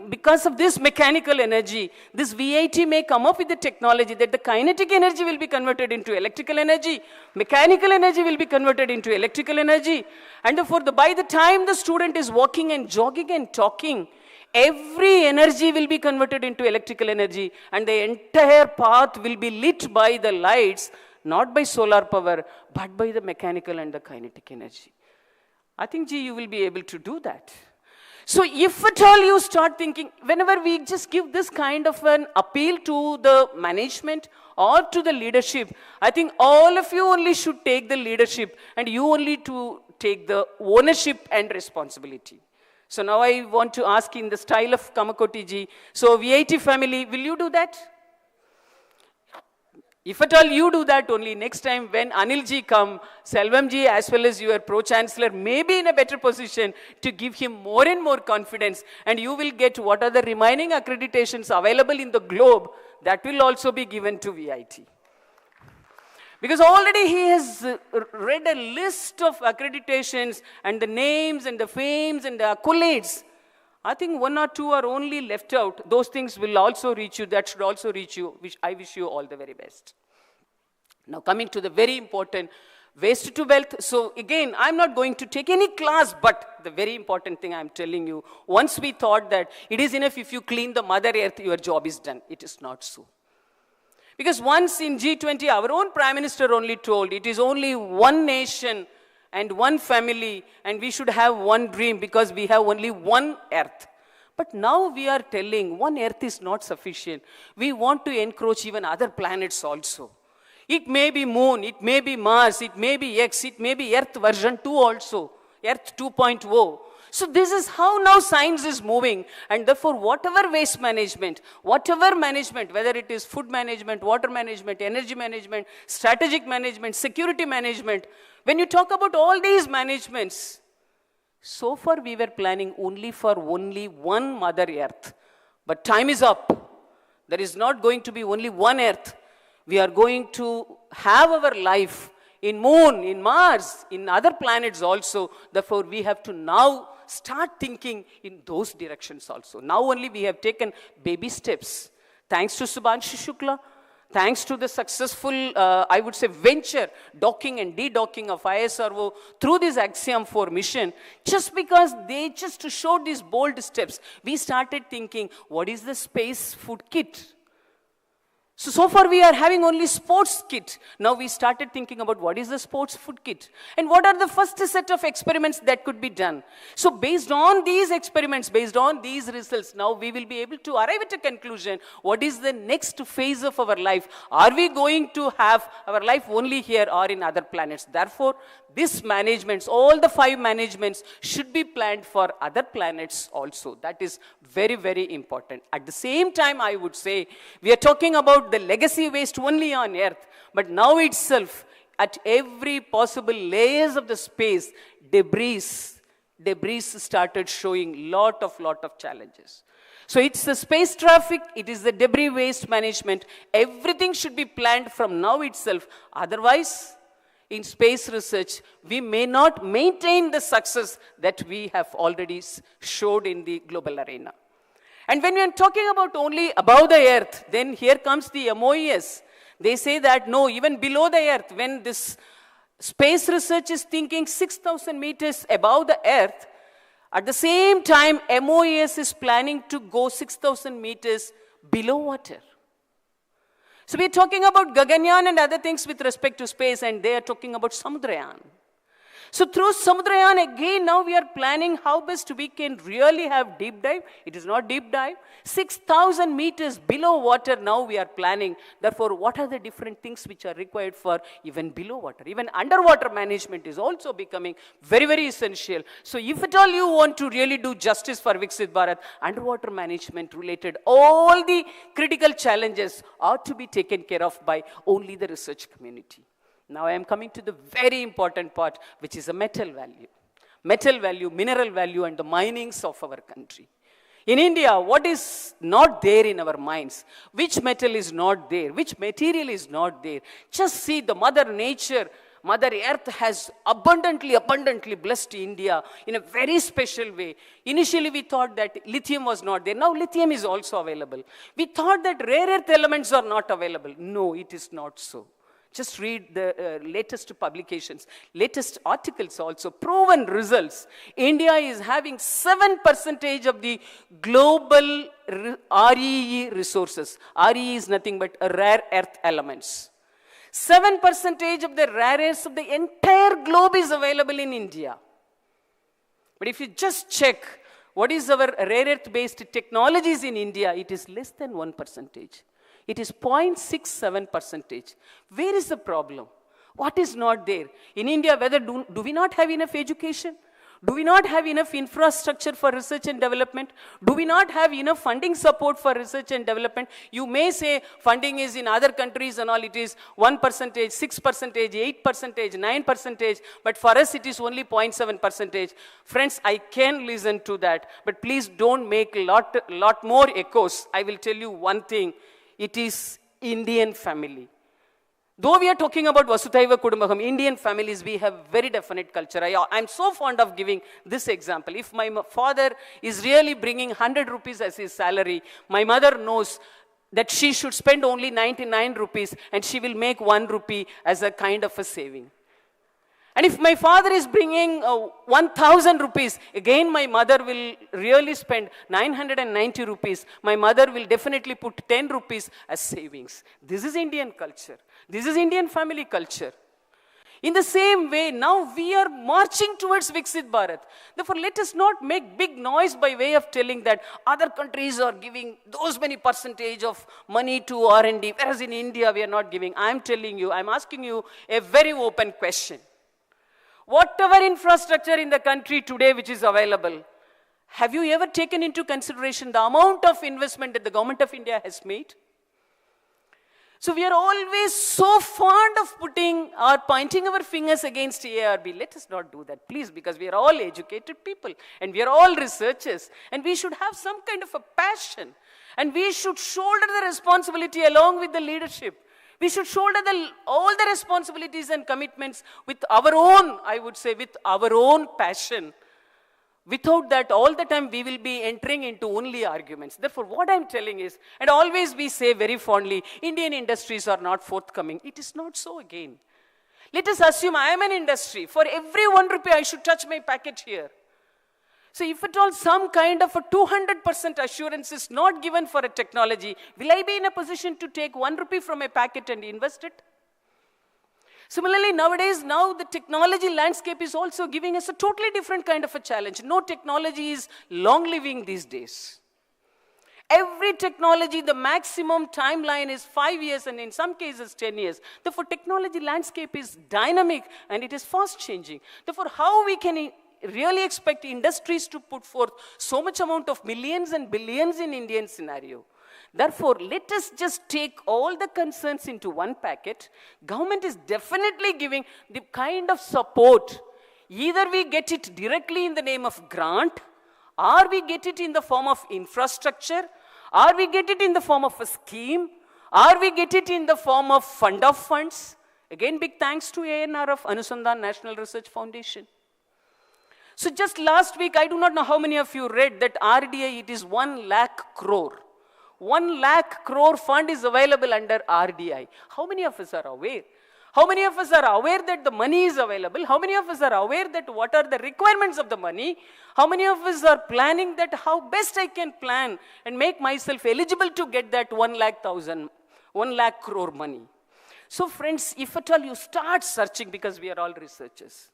because of this mechanical energy, this VIT may come up with the technology that the kinetic energy will be converted into electrical energy, mechanical energy will be converted into electrical energy, and therefore by the time the student is walking and jogging and talking, every energy will be converted into electrical energy, and the entire path will be lit by the lights, not by solar power, but by the mechanical and the kinetic energy. I think, you will be able to do that. So if at all you start thinking, whenever we just give this kind of an appeal to the management or to the leadership, I think all of you only should take the leadership and you only to take the ownership and responsibility. So now I want to ask in the style of Kamakoti ji, so VIT family, will you do that? If at all you do that only, next time when Anil ji come, Selvam ji as well as your Pro-Chancellor may be in a better position to give him more and more confidence, and you will get what are the remaining accreditations available in the globe, that will also be given to VIT. Because already he has read a list of accreditations and the names and the fames and the accolades. I think one or two are only left out. Those things will also reach you. That should also reach you. I wish you all the very best. Now coming to the very important waste to wealth. So again, I'm not going to take any class, but the very important thing I'm telling you, once we thought that it is enough if you clean the Mother Earth, your job is done. It is not so. Because once in G20, our own Prime Minister only told, it is only one nation and one family, and we should have one dream because we have only one earth. But now we are telling one earth is not sufficient. We want to encroach even other planets also. It may be Moon, it may be Mars, it may be X, it may be Earth version 2 also, Earth 2.0. So this is how now science is moving, and therefore whatever waste management, whatever management, whether it is food management, water management, energy management, strategic management, security management, when you talk about all these managements, so far we were planning only for only one Mother Earth. But time is up. There is not going to be only one Earth. We are going to have our life in Moon, in Mars, in other planets also. Therefore, we have to now start thinking in those directions also. Now only we have taken baby steps. Thanks to Subhanshu Shukla, thanks to the successful, I would say, venture, docking and de-docking of ISRO through this Axiom 4 mission, just because they just showed these bold steps, we started thinking, what is the space food kit? So far we are having only sports kit. Now we started thinking about what is the sports food kit and what are the first set of experiments that could be done. So based on these experiments, based on these results, now we will be able to arrive at a conclusion. What is the next phase of our life? Are we going to have our life only here or in other planets? Therefore, this managements, all the 5 managements should be planned for other planets also. That is very, very important. At the same time, I would say, we are talking about the legacy waste only on Earth, but now itself, at every possible layers of the space, debris started showing lot of challenges. So it's the space traffic, it is the debris waste management. Everything should be planned from now itself. Otherwise, in space research, we may not maintain the success that we have already showed in the global arena. And when we are talking about only above the Earth, then here comes the MOES. They say that no, even below the Earth, when this space research is thinking 6,000 meters above the Earth, at the same time, MOES is planning to go 6,000 meters below water. So we're talking about Gaganyaan and other things with respect to space, and they are talking about Samudrayaan. So through Samudrayan, again, now we are planning how best we can really have deep dive. It is not deep dive. 6,000 meters below water now we are planning. Therefore, what are the different things which are required for even below water? Even underwater management is also becoming very, very essential. So if at all you want to really do justice for VIKSIT Bharat, underwater management related, all the critical challenges are to be taken care of by only the research community. Now I am coming to the very important part, which is the metal value. Metal value, mineral value, and the minings of our country. In India, what is not there in our minds? Which metal is not there? Which material is not there? Just see the Mother Nature, Mother Earth has abundantly blessed India in a very special way. Initially, we thought that lithium was not there. Now, lithium is also available. We thought that rare earth elements are not available. No, it is not so. Just read the latest publications, latest articles also, proven results. India is having 7% of the global REE resources. REE is nothing but rare earth elements. 7% of the rare earths of the entire globe is available in India. But if you just check what is our rare earth based technologies in India, it is less than 1%. It is 0.67%. Where is the problem? What is not there? In India, whether do we not have enough education? Do we not have enough infrastructure for research and development? Do we not have enough funding support for research and development? You may say funding is in other countries and all, it is 1%, 6%, 8%, 9%, but for us it is only 0.7%. Friends, I can listen to that, but please don't make a lot more echoes. I will tell you one thing. It is Indian family. Though we are talking about Vasudhaiva Kudumbakam, Indian families, we have very definite culture. I'm so fond of giving this example. If my father is really bringing 100 rupees as his salary, my mother knows that she should spend only 99 rupees and she will make 1 rupee as a kind of a saving. And if my father is bringing 1,000 rupees, again my mother will really spend 990 rupees. My mother will definitely put 10 rupees as savings. This is Indian culture. This is Indian family culture. In the same way, now we are marching towards VIKSIT Bharat. Therefore, let us not make big noise by way of telling that other countries are giving those many percentage of money to R&D, whereas in India we are not giving. I'm telling you, I'm asking you a very open question. Whatever infrastructure in the country today which is available, have you ever taken into consideration the amount of investment that the government of India has made? So we are always so fond of pointing our fingers against ARB. Let us not do that, please, because we are all educated people and we are all researchers and we should have some kind of a passion and we should shoulder the responsibility along with the leadership. We should shoulder all the responsibilities and commitments with our own, I would say, with our own passion. Without that, all the time we will be entering into only arguments. Therefore, what I'm telling is, and always we say very fondly, Indian industries are not forthcoming. It is not so again. Let us assume I am an industry. For every 1 rupee, I should touch my packet here. So if at all some kind of a 200% assurance is not given for a technology, will I be in a position to take 1 rupee from a packet and invest it? Similarly, nowadays, now the technology landscape is also giving us a totally different kind of a challenge. No technology is long living these days. Every technology, the maximum timeline is 5 years and in some cases 10 years. Therefore, technology landscape is dynamic and it is fast changing. Therefore, how we can really expect industries to put forth so much amount of millions and billions in Indian scenario? Therefore, let us just take all the concerns into one packet. Government is definitely giving the kind of support. Either we get it directly in the name of grant, or we get it in the form of infrastructure, or we get it in the form of a scheme, or we get it in the form of fund of funds. Again, big thanks to ANRF, Anusandhan National Research Foundation. So just last week, I do not know how many of you read that RDI, it is 1 lakh crore. 1 lakh crore fund is available under RDI. How many of us are aware? How many of us are aware that the money is available? How many of us are aware that what are the requirements of the money? How many of us are planning that how best I can plan and make myself eligible to get that 1 lakh crore money? So friends, if at all you start searching, because we are all researchers,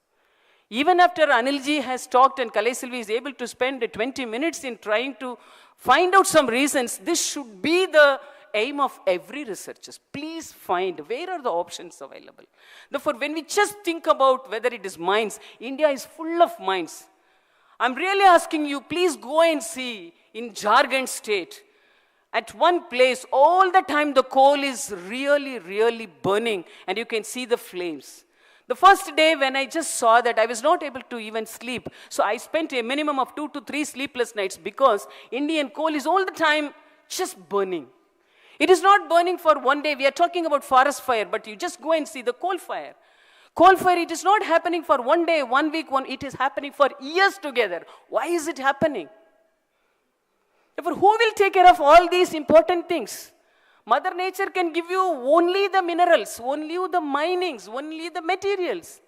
Even after Anilji has talked and Kalaiselvi is able to spend 20 minutes in trying to find out some reasons, this should be the aim of every researcher. Please find where are the options available. Therefore, when we just think about whether it is mines, India is full of mines. I'm really asking you, please go and see in Jharkhand state, at one place, all the time the coal is really, really burning and you can see the flames. The first day when I just saw that, I was not able to even sleep. So I spent a minimum of 2 to 3 sleepless nights because Indian coal is all the time just burning. It is not burning for one day. We are talking about forest fire, but you just go and see the coal fire. Coal fire, it is not happening for one day, 1 week, it is happening for years together. Why is it happening? Therefore, who will take care of all these important things? Mother Nature can give you only the minerals, only the minings, only the materials.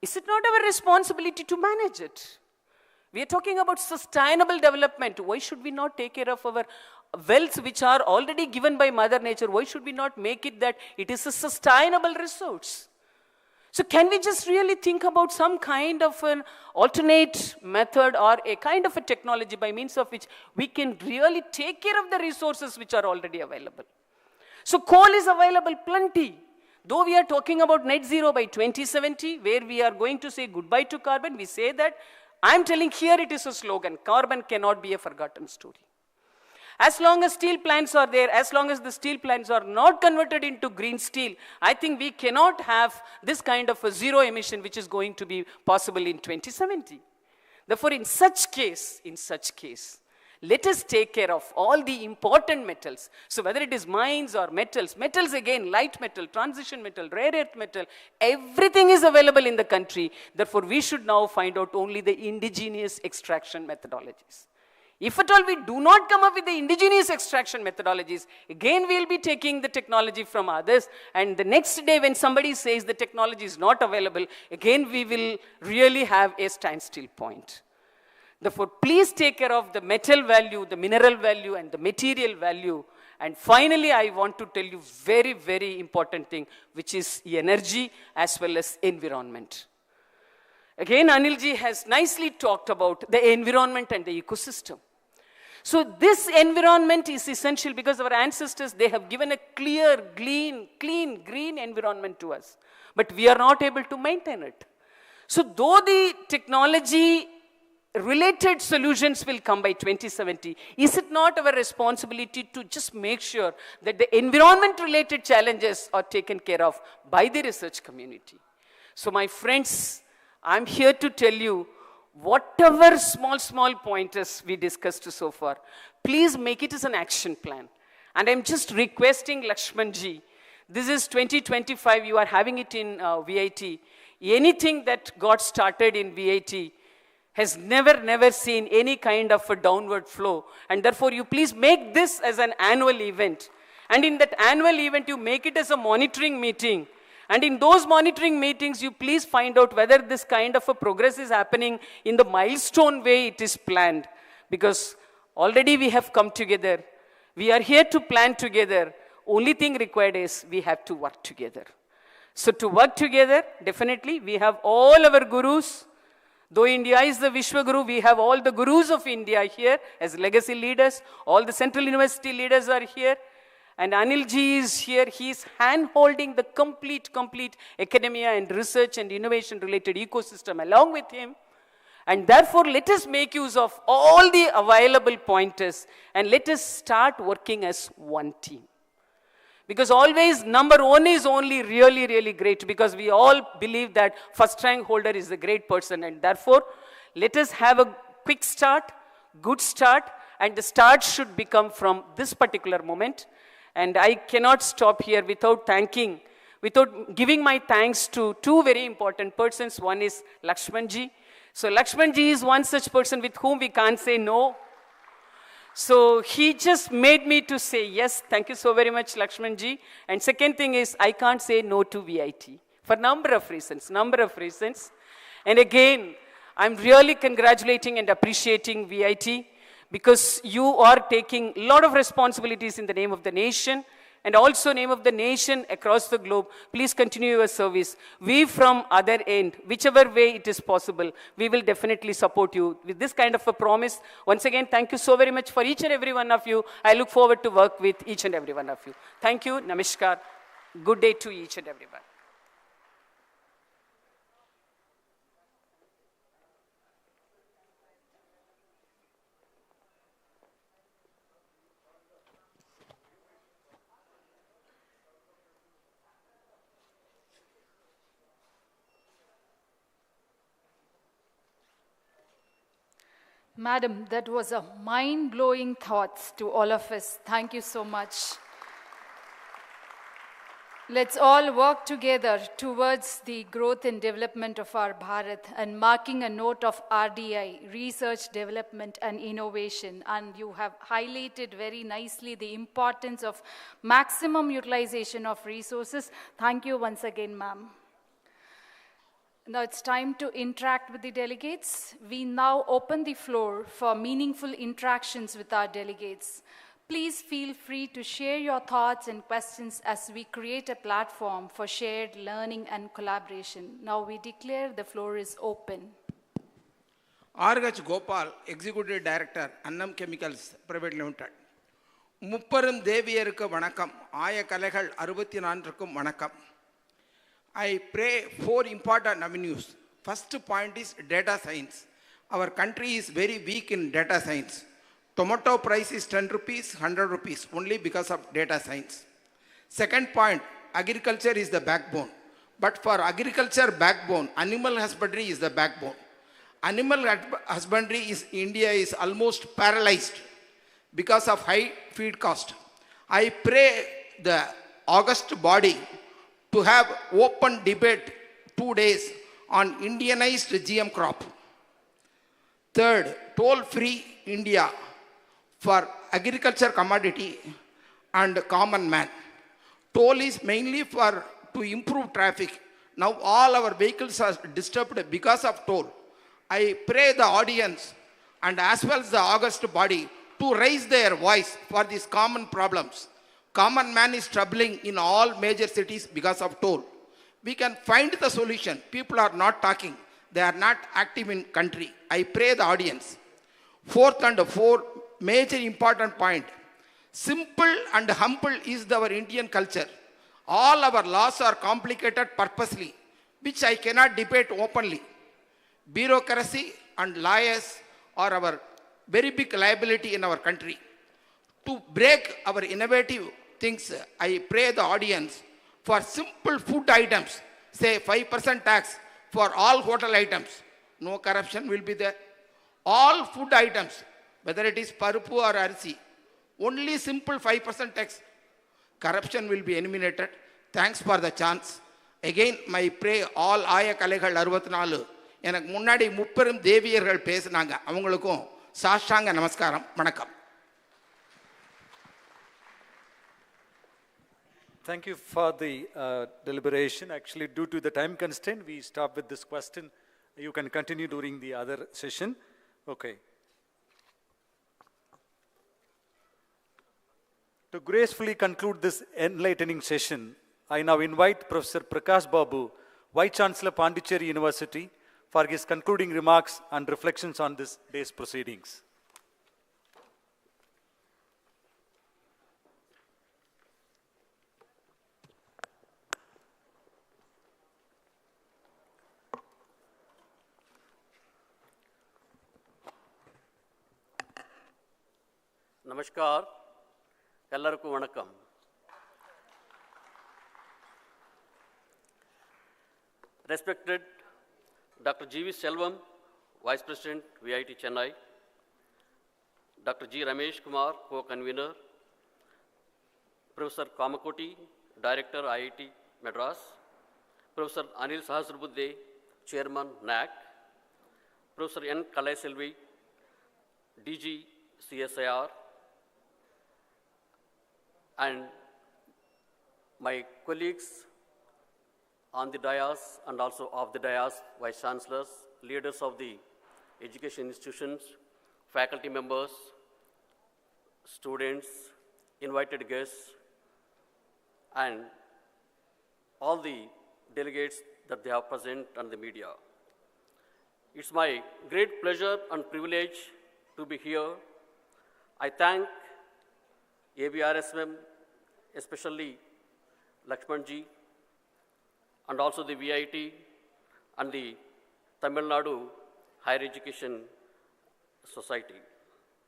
Is it not our responsibility to manage it? We are talking about sustainable development. Why should we not take care of our wealth which are already given by Mother Nature? Why should we not make it that it is a sustainable resource? So can we just really think about some kind of an alternate method or a kind of a technology by means of which we can really take care of the resources which are already available? So coal is available plenty. Though we are talking about net zero by 2070, where we are going to say goodbye to carbon, we say that, I'm telling here it is a slogan, carbon cannot be a forgotten story. As long as steel plants are there, as long as the steel plants are not converted into green steel, I think we cannot have this kind of a zero emission which is going to be possible in 2070. Therefore, in such case, let us take care of all the important metals. So whether it is mines or metals again, light metal, transition metal, rare earth metal, everything is available in the country. Therefore, we should now find out only the indigenous extraction methodologies. If at all we do not come up with the indigenous extraction methodologies, again we will be taking the technology from others, and the next day when somebody says the technology is not available, again we will really have a standstill point. Therefore, please take care of the metal value, the mineral value, and the material value. And finally, I want to tell you very, very important thing, which is energy as well as environment. Again, Anilji has nicely talked about the environment and the ecosystem. So this environment is essential because our ancestors, they have given a clear, clean, green environment to us. But we are not able to maintain it. So though the technology related solutions will come by 2070, is it not our responsibility to just make sure that the environment related challenges are taken care of by the research community? So my friends, I'm here to tell you, whatever small pointers we discussed so far, please make it as an action plan. And I'm just requesting Lakshmanji, this is 2025, you are having it in VIT. Anything that got started in VIT has never seen any kind of a downward flow. And therefore, you please make this as an annual event. And in that annual event, you make it as a monitoring meeting. And in those monitoring meetings, you please find out whether this kind of a progress is happening in the milestone way it is planned. Because already we have come together. We are here to plan together. Only thing required is we have to work together. So to work together, definitely, we have all our gurus. Though India is the Vishwa Guru, we have all the gurus of India here as legacy leaders. All the central university leaders are here. And Anilji is here. He is hand-holding the complete academia and research and innovation-related ecosystem along with him. And therefore, let us make use of all the available pointers and let us start working as one team. Because always number one is only really great, because we all believe that first rank holder is a great person, and therefore let us have a quick start, good start, and the start should become from this particular moment. And I cannot stop here without giving my thanks to two very important persons. One is Lakshmanji. So Lakshmanji is one such person with whom we can't say no. So he just made me to say yes. Thank you so very much, Lakshmanji. And second thing is, I can't say no to VIT for number of reasons. And again, I'm really congratulating and appreciating VIT because you are taking a lot of responsibilities in the name of the nation. and also name of the nation across the globe, please continue your service. We from other end, whichever way it is possible, we will definitely support you. With this kind of a promise, once again, thank you so very much for each and every one of you. I look forward to work with each and every one of you. Thank you, Namaskar. Good day to each and everyone. Madam, that was a mind-blowing thoughts to all of us. Thank you so much. Let's all work together towards the growth and development of our Bharat and marking a note of RDI, research, development and innovation. And you have highlighted very nicely the importance of maximum utilization of resources. Thank you once again, ma'am. Now it's time to interact with the delegates. We now open the floor for meaningful interactions with our delegates. Please feel free to share your thoughts and questions as we create a platform for shared learning and collaboration. Now we declare the floor is open. R.H. Gopal, Executive Director, Annam Chemicals Private Limited. Mupparum Deviyarukku Vanakkam, Aya Kalaigal 64 Vanakkam. I pray 4 important avenues. First point is data science. Our country is very weak in data science. Tomato price is 10 rupees, 100 rupees, only because of data science. Second point, agriculture is the backbone. But for agriculture backbone, animal husbandry is the backbone. Animal husbandry India is almost paralyzed because of high feed cost. I pray the August body to have open debate 2 days on Indianized GM crop. Third, toll-free India for agriculture commodity and common man. Toll is mainly to improve traffic. Now all our vehicles are disturbed because of toll. I pray the audience and as well as the August body to raise their voice for these common problems. Common man is troubling in all major cities because of toll. We can find the solution. People are not talking. They are not active in country. I pray the audience. Fourth and major important point. Simple and humble is our Indian culture. All our laws are complicated purposely, which I cannot debate openly. Bureaucracy and lawyers are our very big liability in our country. To break our innovative things, I pray the audience for simple food items, say 5% tax for all hotel items. No corruption will be there. All food items, whether it is parupu or arsi, only simple 5% tax. Corruption will be eliminated. Thanks for the chance. Again, my pray all Aya Kalaigal 64. எனக்கு முன்னாடி முப்பெரும் தேவியர்கள் பேசினாங்க. அவங்களுக்கும் சாஷ்டாங்க நமஸ்காரம். வணக்கம். Thank you for the deliberation. Actually, due to the time constraint, we stop with this question. You can continue during the other session. Okay. To gracefully conclude this enlightening session, I now invite Professor Prakash Babu, Vice-Chancellor Pondicherry University, for his concluding remarks and reflections on this day's proceedings. Namaskar, ellarku vanakkam. Respected Dr. G.V. Selvam, Vice President, VIT Chennai, Dr. G. Ramesh Kumar, Co-Convener, Professor Kamakoti, Director, IIT Madras, Professor Anil Sahasrabudhe, Chairman, NAAC, Professor N. Kalaiselvi, DG, CSIR, and my colleagues on the dais and also off the dais, Vice-Chancellors, leaders of the education institutions, faculty members, students, invited guests, and all the delegates that they have present and the media. It's my great pleasure and privilege to be here. I thank ABRSM, especially Lakshmanji, and also the VIT and the Tamil Nadu Higher Education Society,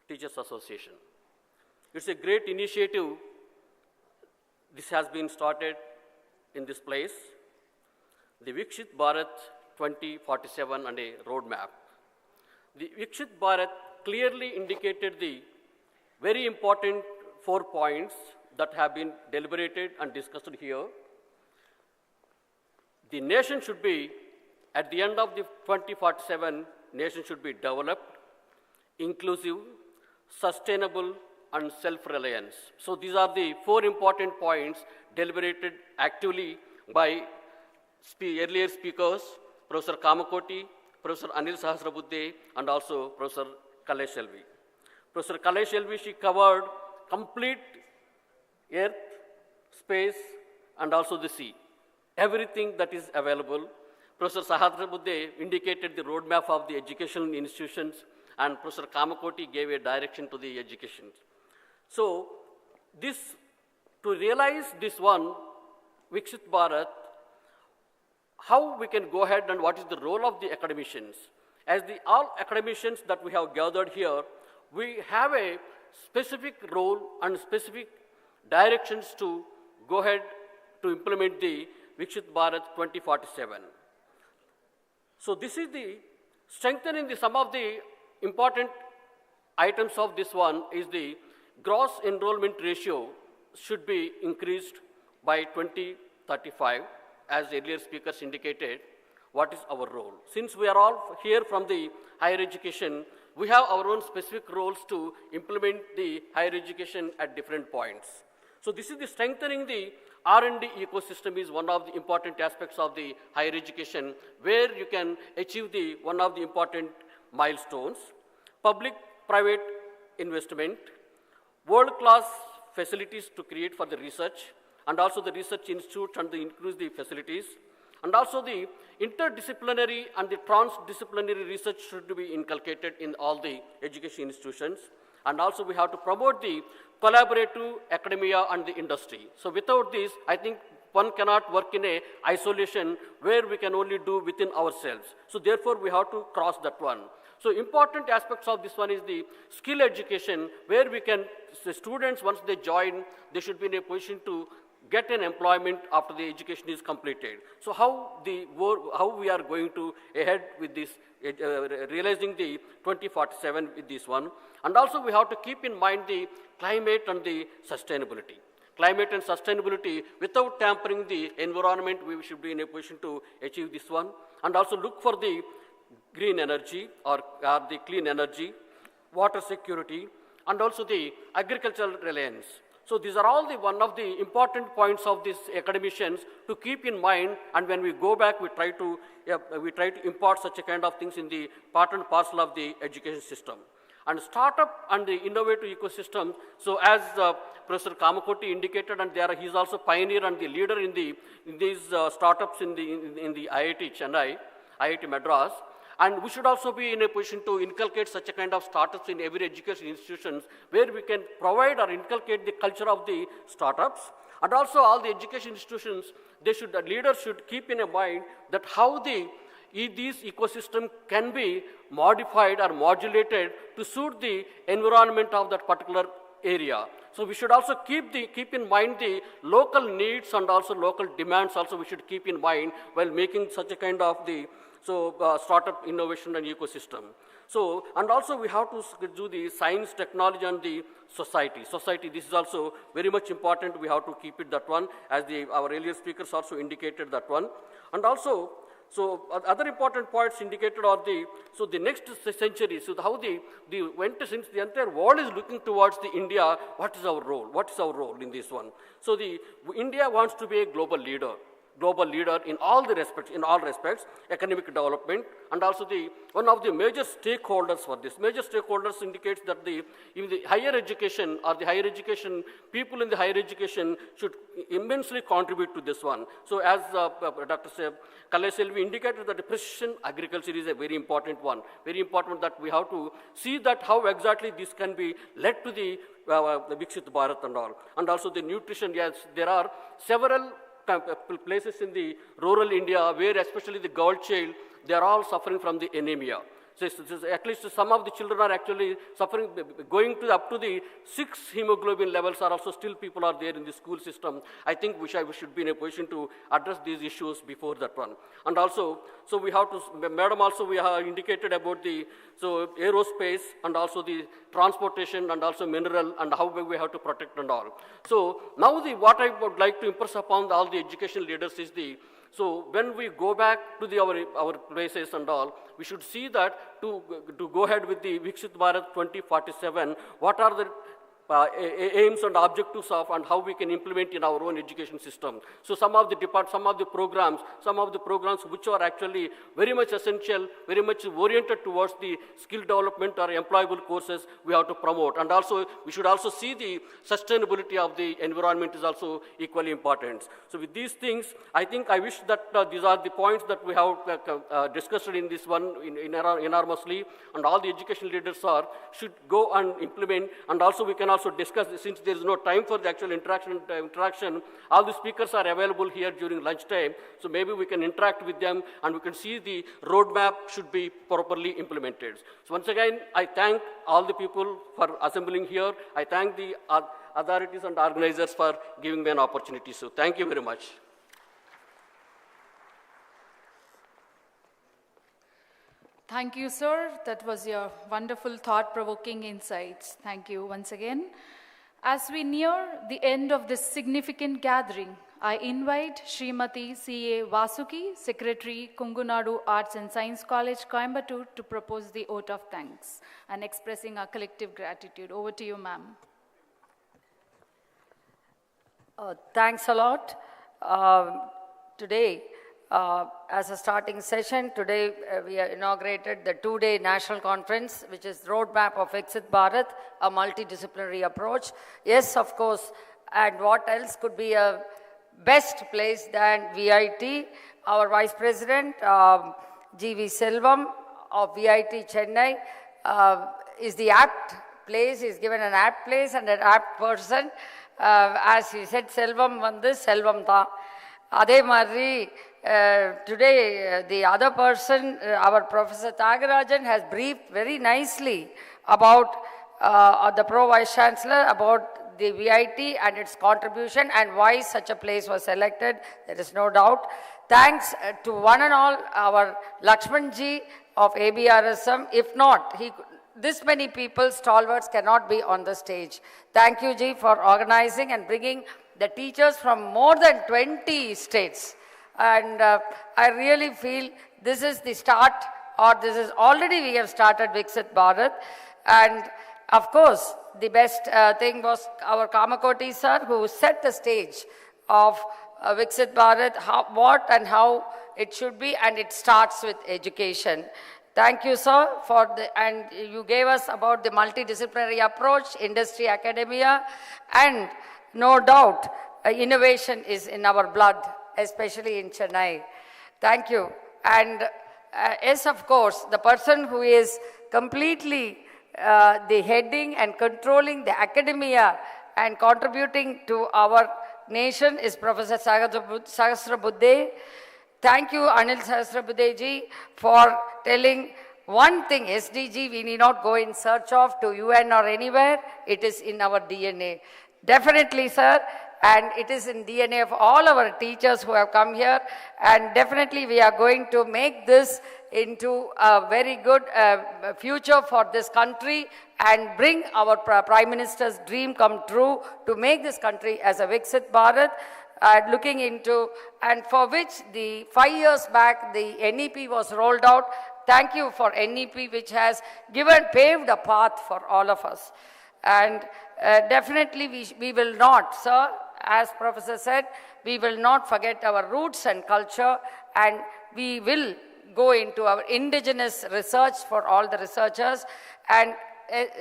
Teachers Association. It's a great initiative. This has been started in this place. The VIKSIT Bharat 2047 and a roadmap. The VIKSIT Bharat clearly indicated the very important 4 points that have been deliberated and discussed here. The nation should be, at the end of the 2047, nation should be developed, inclusive, sustainable, and self-reliance. So these are the 4 important points deliberated actively by earlier speakers, Professor Kamakoti, Professor Anil Sahasrabudhe, and also Professor Kalaiselvi. Professor Kalaiselvi, she covered complete earth, space, and also the sea. Everything that is available. Professor Sahasrabudhe indicated the roadmap of the educational institutions, and Professor Kamakoti gave a direction to the education. So, to realize this one, VIKSIT Bharat, how we can go ahead and what is the role of the academicians. As all academicians that we have gathered here, we have a specific role and specific directions to go ahead to implement the VIKSIT Bharat 2047. So this is the strengthening some of the important items of this one is the gross enrollment ratio should be increased by 2035, as earlier speakers indicated. What is our role? Since we are all here from the higher education, we have our own specific roles to implement the higher education at different points. So this is the strengthening the R&D ecosystem is one of the important aspects of the higher education, where you can achieve one of the important milestones. Public-private investment, world-class facilities to create for the research, and also the research institute and increase the facilities, and also the interdisciplinary and the transdisciplinary research should be inculcated in all the education institutions. And also we have to promote the collaborative academia and the industry. So without this, I think one cannot work in a isolation where we can only do within ourselves. So therefore we have to cross that one. So important aspects of this one is the skill education, where we can, the students once they join, they should be in a position to get an employment after the education is completed. So how we are going to ahead with this, realizing the 2047 with this one. And also we have to keep in mind the climate and the sustainability. Climate and sustainability, without tampering the environment, we should be in a position to achieve this one. And also look for the green energy or the clean energy, water security, and also the agricultural reliance. So these are all one of the important points of these academicians to keep in mind, and when we go back, we try to impart such a kind of things in the part and parcel of the education system. And startup and the innovative ecosystem, so as Professor Kamakoti indicated, and he is also pioneer and the leader in these startups in the IIT Chennai, IIT Madras. And we should also be in a position to inculcate such a kind of startups in every education institutions, where we can provide or inculcate the culture of the startups. And also all the education institutions, the leaders should keep in mind that how these ecosystem can be modified or modulated to suit the environment of that particular area. So we should also keep in mind the local needs and also local demands also we should keep in mind while making such a kind of startup innovation and ecosystem. So, and also we have to do the science, technology, and the society. Society, this is also very much important. We have to keep it that one, as our earlier speakers also indicated that one. And also, so other important points indicated are the next century, so how since the entire world is looking towards the India, what is our role? What is our role in this one? So India wants to be a global leader. global leader in all respects, academic development, and also one of the major stakeholders for this. Major stakeholders indicates that even the higher education or the higher education, people in the higher education should immensely contribute to this one. So as Dr. Kalaiselvi indicated that the precision agriculture is a very important one. Very important that we have to see that how exactly this can be led to the VIKSIT Bharat and all. And also the nutrition, yes, there are several places in the rural India where especially the girl child, they are all suffering from the anemia. So at least some of the children are actually suffering, going to up to the 6 hemoglobin levels are also still people are there in the school system. I think we should be in a position to address these issues before that one. And also, so we have to, Madam also we have indicated about aerospace and also the transportation and also mineral and how we have to protect and all. So now what I would like to impress upon all the education leaders is so when we go back to our places and all, we should see that to go ahead with the VIKSIT Bharat 2047, what are the aims and objectives of and how we can implement in our own education system. So some of the programs which are actually very much essential, very much oriented towards the skill development or employable courses we have to promote. And also we should also see the sustainability of the environment is also equally important. So with these things, I wish that these are the points that we have discussed in this one enormously, and all the education leaders should go and implement, and also we can also discuss, since there is no time for the actual interaction, all the speakers are available here during lunchtime, so maybe we can interact with them and we can see the roadmap should be properly implemented. So once again, I thank all the people for assembling here. I thank the authorities and organizers for giving me an opportunity. So thank you very much. Thank you, sir. That was your wonderful thought-provoking insights. Thank you once again. As we near the end of this significant gathering, I invite Srimati C.A. Vasuki, Secretary, Kongunadu Arts and Science College, Coimbatore, to propose the vote of thanks and expressing our collective gratitude. Over to you, ma'am. Thanks a lot. Today, as a starting session, today we have inaugurated the 2-day national conference, which is Roadmap of VIKSIT Bharat, a multidisciplinary approach. Yes, of course, and what else could be a best place than VIT? Our Vice President, G.V. Selvam of VIT Chennai, is the apt place. He's given an apt place and an apt person. As he said, Selvam vandu Selvam da. Adhe Marri, today the other person, our Professor Thagarajan, has briefed very nicely about the Vice-Chancellor, about the VIT and its contribution and why such a place was selected. There is no doubt. Thanks to one and all, our Lakshmanji of ABRSM. If not, this many people, stalwarts, cannot be on the stage. Thank you, Ji, for organizing and bringing the teachers from more than 20 states. And I really feel this is the start, or this is already we have started VIKSIT Bharat. And of course, the best thing was our Kamakoti sir, who set the stage of VIKSIT Bharat, what and how it should be, and it starts with education. Thank you, sir, and you gave us about the multidisciplinary approach, industry, academia, and no doubt innovation is in our blood, especially in Chennai. Thank you. And yes, of course, the person who is completely the heading and controlling the academia and contributing to our nation is Professor Sahasrabudhe. Thank you, Anil Sahasrabudhe ji, for telling one thing, SDG, we need not go in search of to UN or anywhere. It is in our DNA. Definitely, sir. And it is in DNA of all our teachers who have come here. And definitely we are going to make this into a very good future for this country and bring our Prime Minister's dream come true to make this country as a VIKSIT Bharat. Looking into, and for which the 5 years back the NEP was rolled out. Thank you for NEP, which has paved a path for all of us. And definitely we will not, sir, as Professor said, we will not forget our roots and culture, and we will go into our indigenous research for all the researchers, and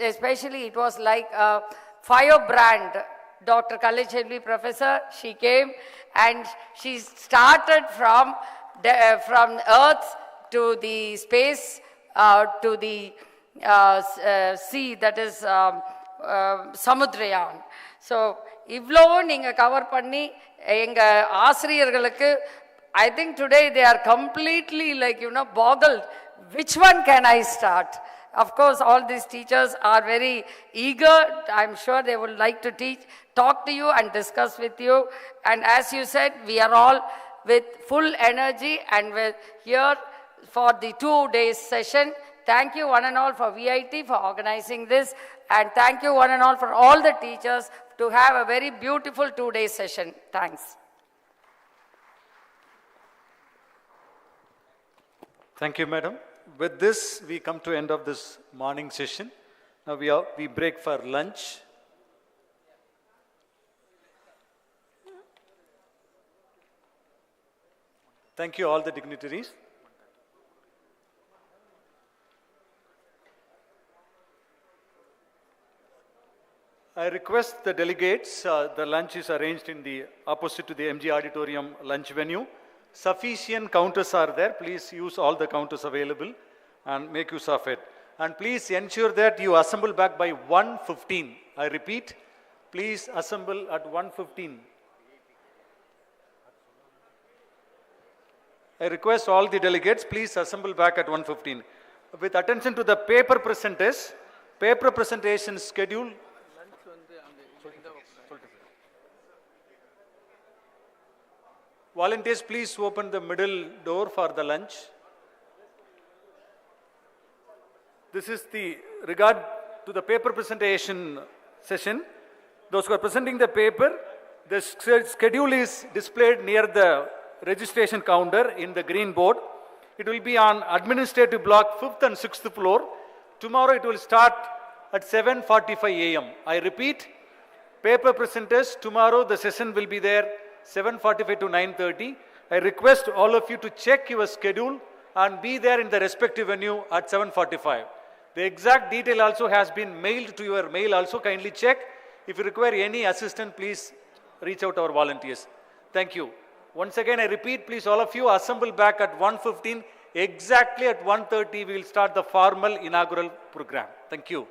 especially it was like a firebrand. Dr. Kalaiselvi professor, she came and she started from Earth to the space, to the sea, that is Samudrayan. So, ivlo neenga cover panni enga ஆசிரியர்களுக்கு I think today they are completely like, boggled. Which one can I start? Of course, all these teachers are very eager. I'm sure they would like to talk to you and discuss with you. And as you said, we are all with full energy and we're here for the 2 days session. Thank you one and all for VIT for organizing this. And thank you one and all for all the teachers to have a very beautiful 2-day session. Thanks. Thank you, madam. With this, we come to end of this morning session. Now we break for lunch. Thank you all the dignitaries. I request the delegates, the lunch is arranged in the opposite to the MG Auditorium lunch venue. Sufficient counters are there. Please use all the counters available and make use of it. And please ensure that you assemble back by 1:15. I repeat, please assemble at 1:15. I request all the delegates, please assemble back at 1:15. With attention to the paper presentation schedule. Volunteers, please open the middle door for the lunch. This is the regard to the paper presentation session. Those who are presenting the paper, the schedule is displayed near the registration counter in the green board. It will be on administrative block 5th and 6th floor. Tomorrow it will start at 7:45 a.m. I repeat, paper presenters, tomorrow the session will be there 7:45 to 9:30. I request all of you to check your schedule and be there in the respective venue at 7:45. The exact detail also has been mailed to your mail also. Kindly check. If you require any assistance, please reach out to our volunteers. Thank you. Once again, I repeat, please all of you assemble back at 1:15. Exactly at 1:30, we will start the formal inaugural program. Thank you.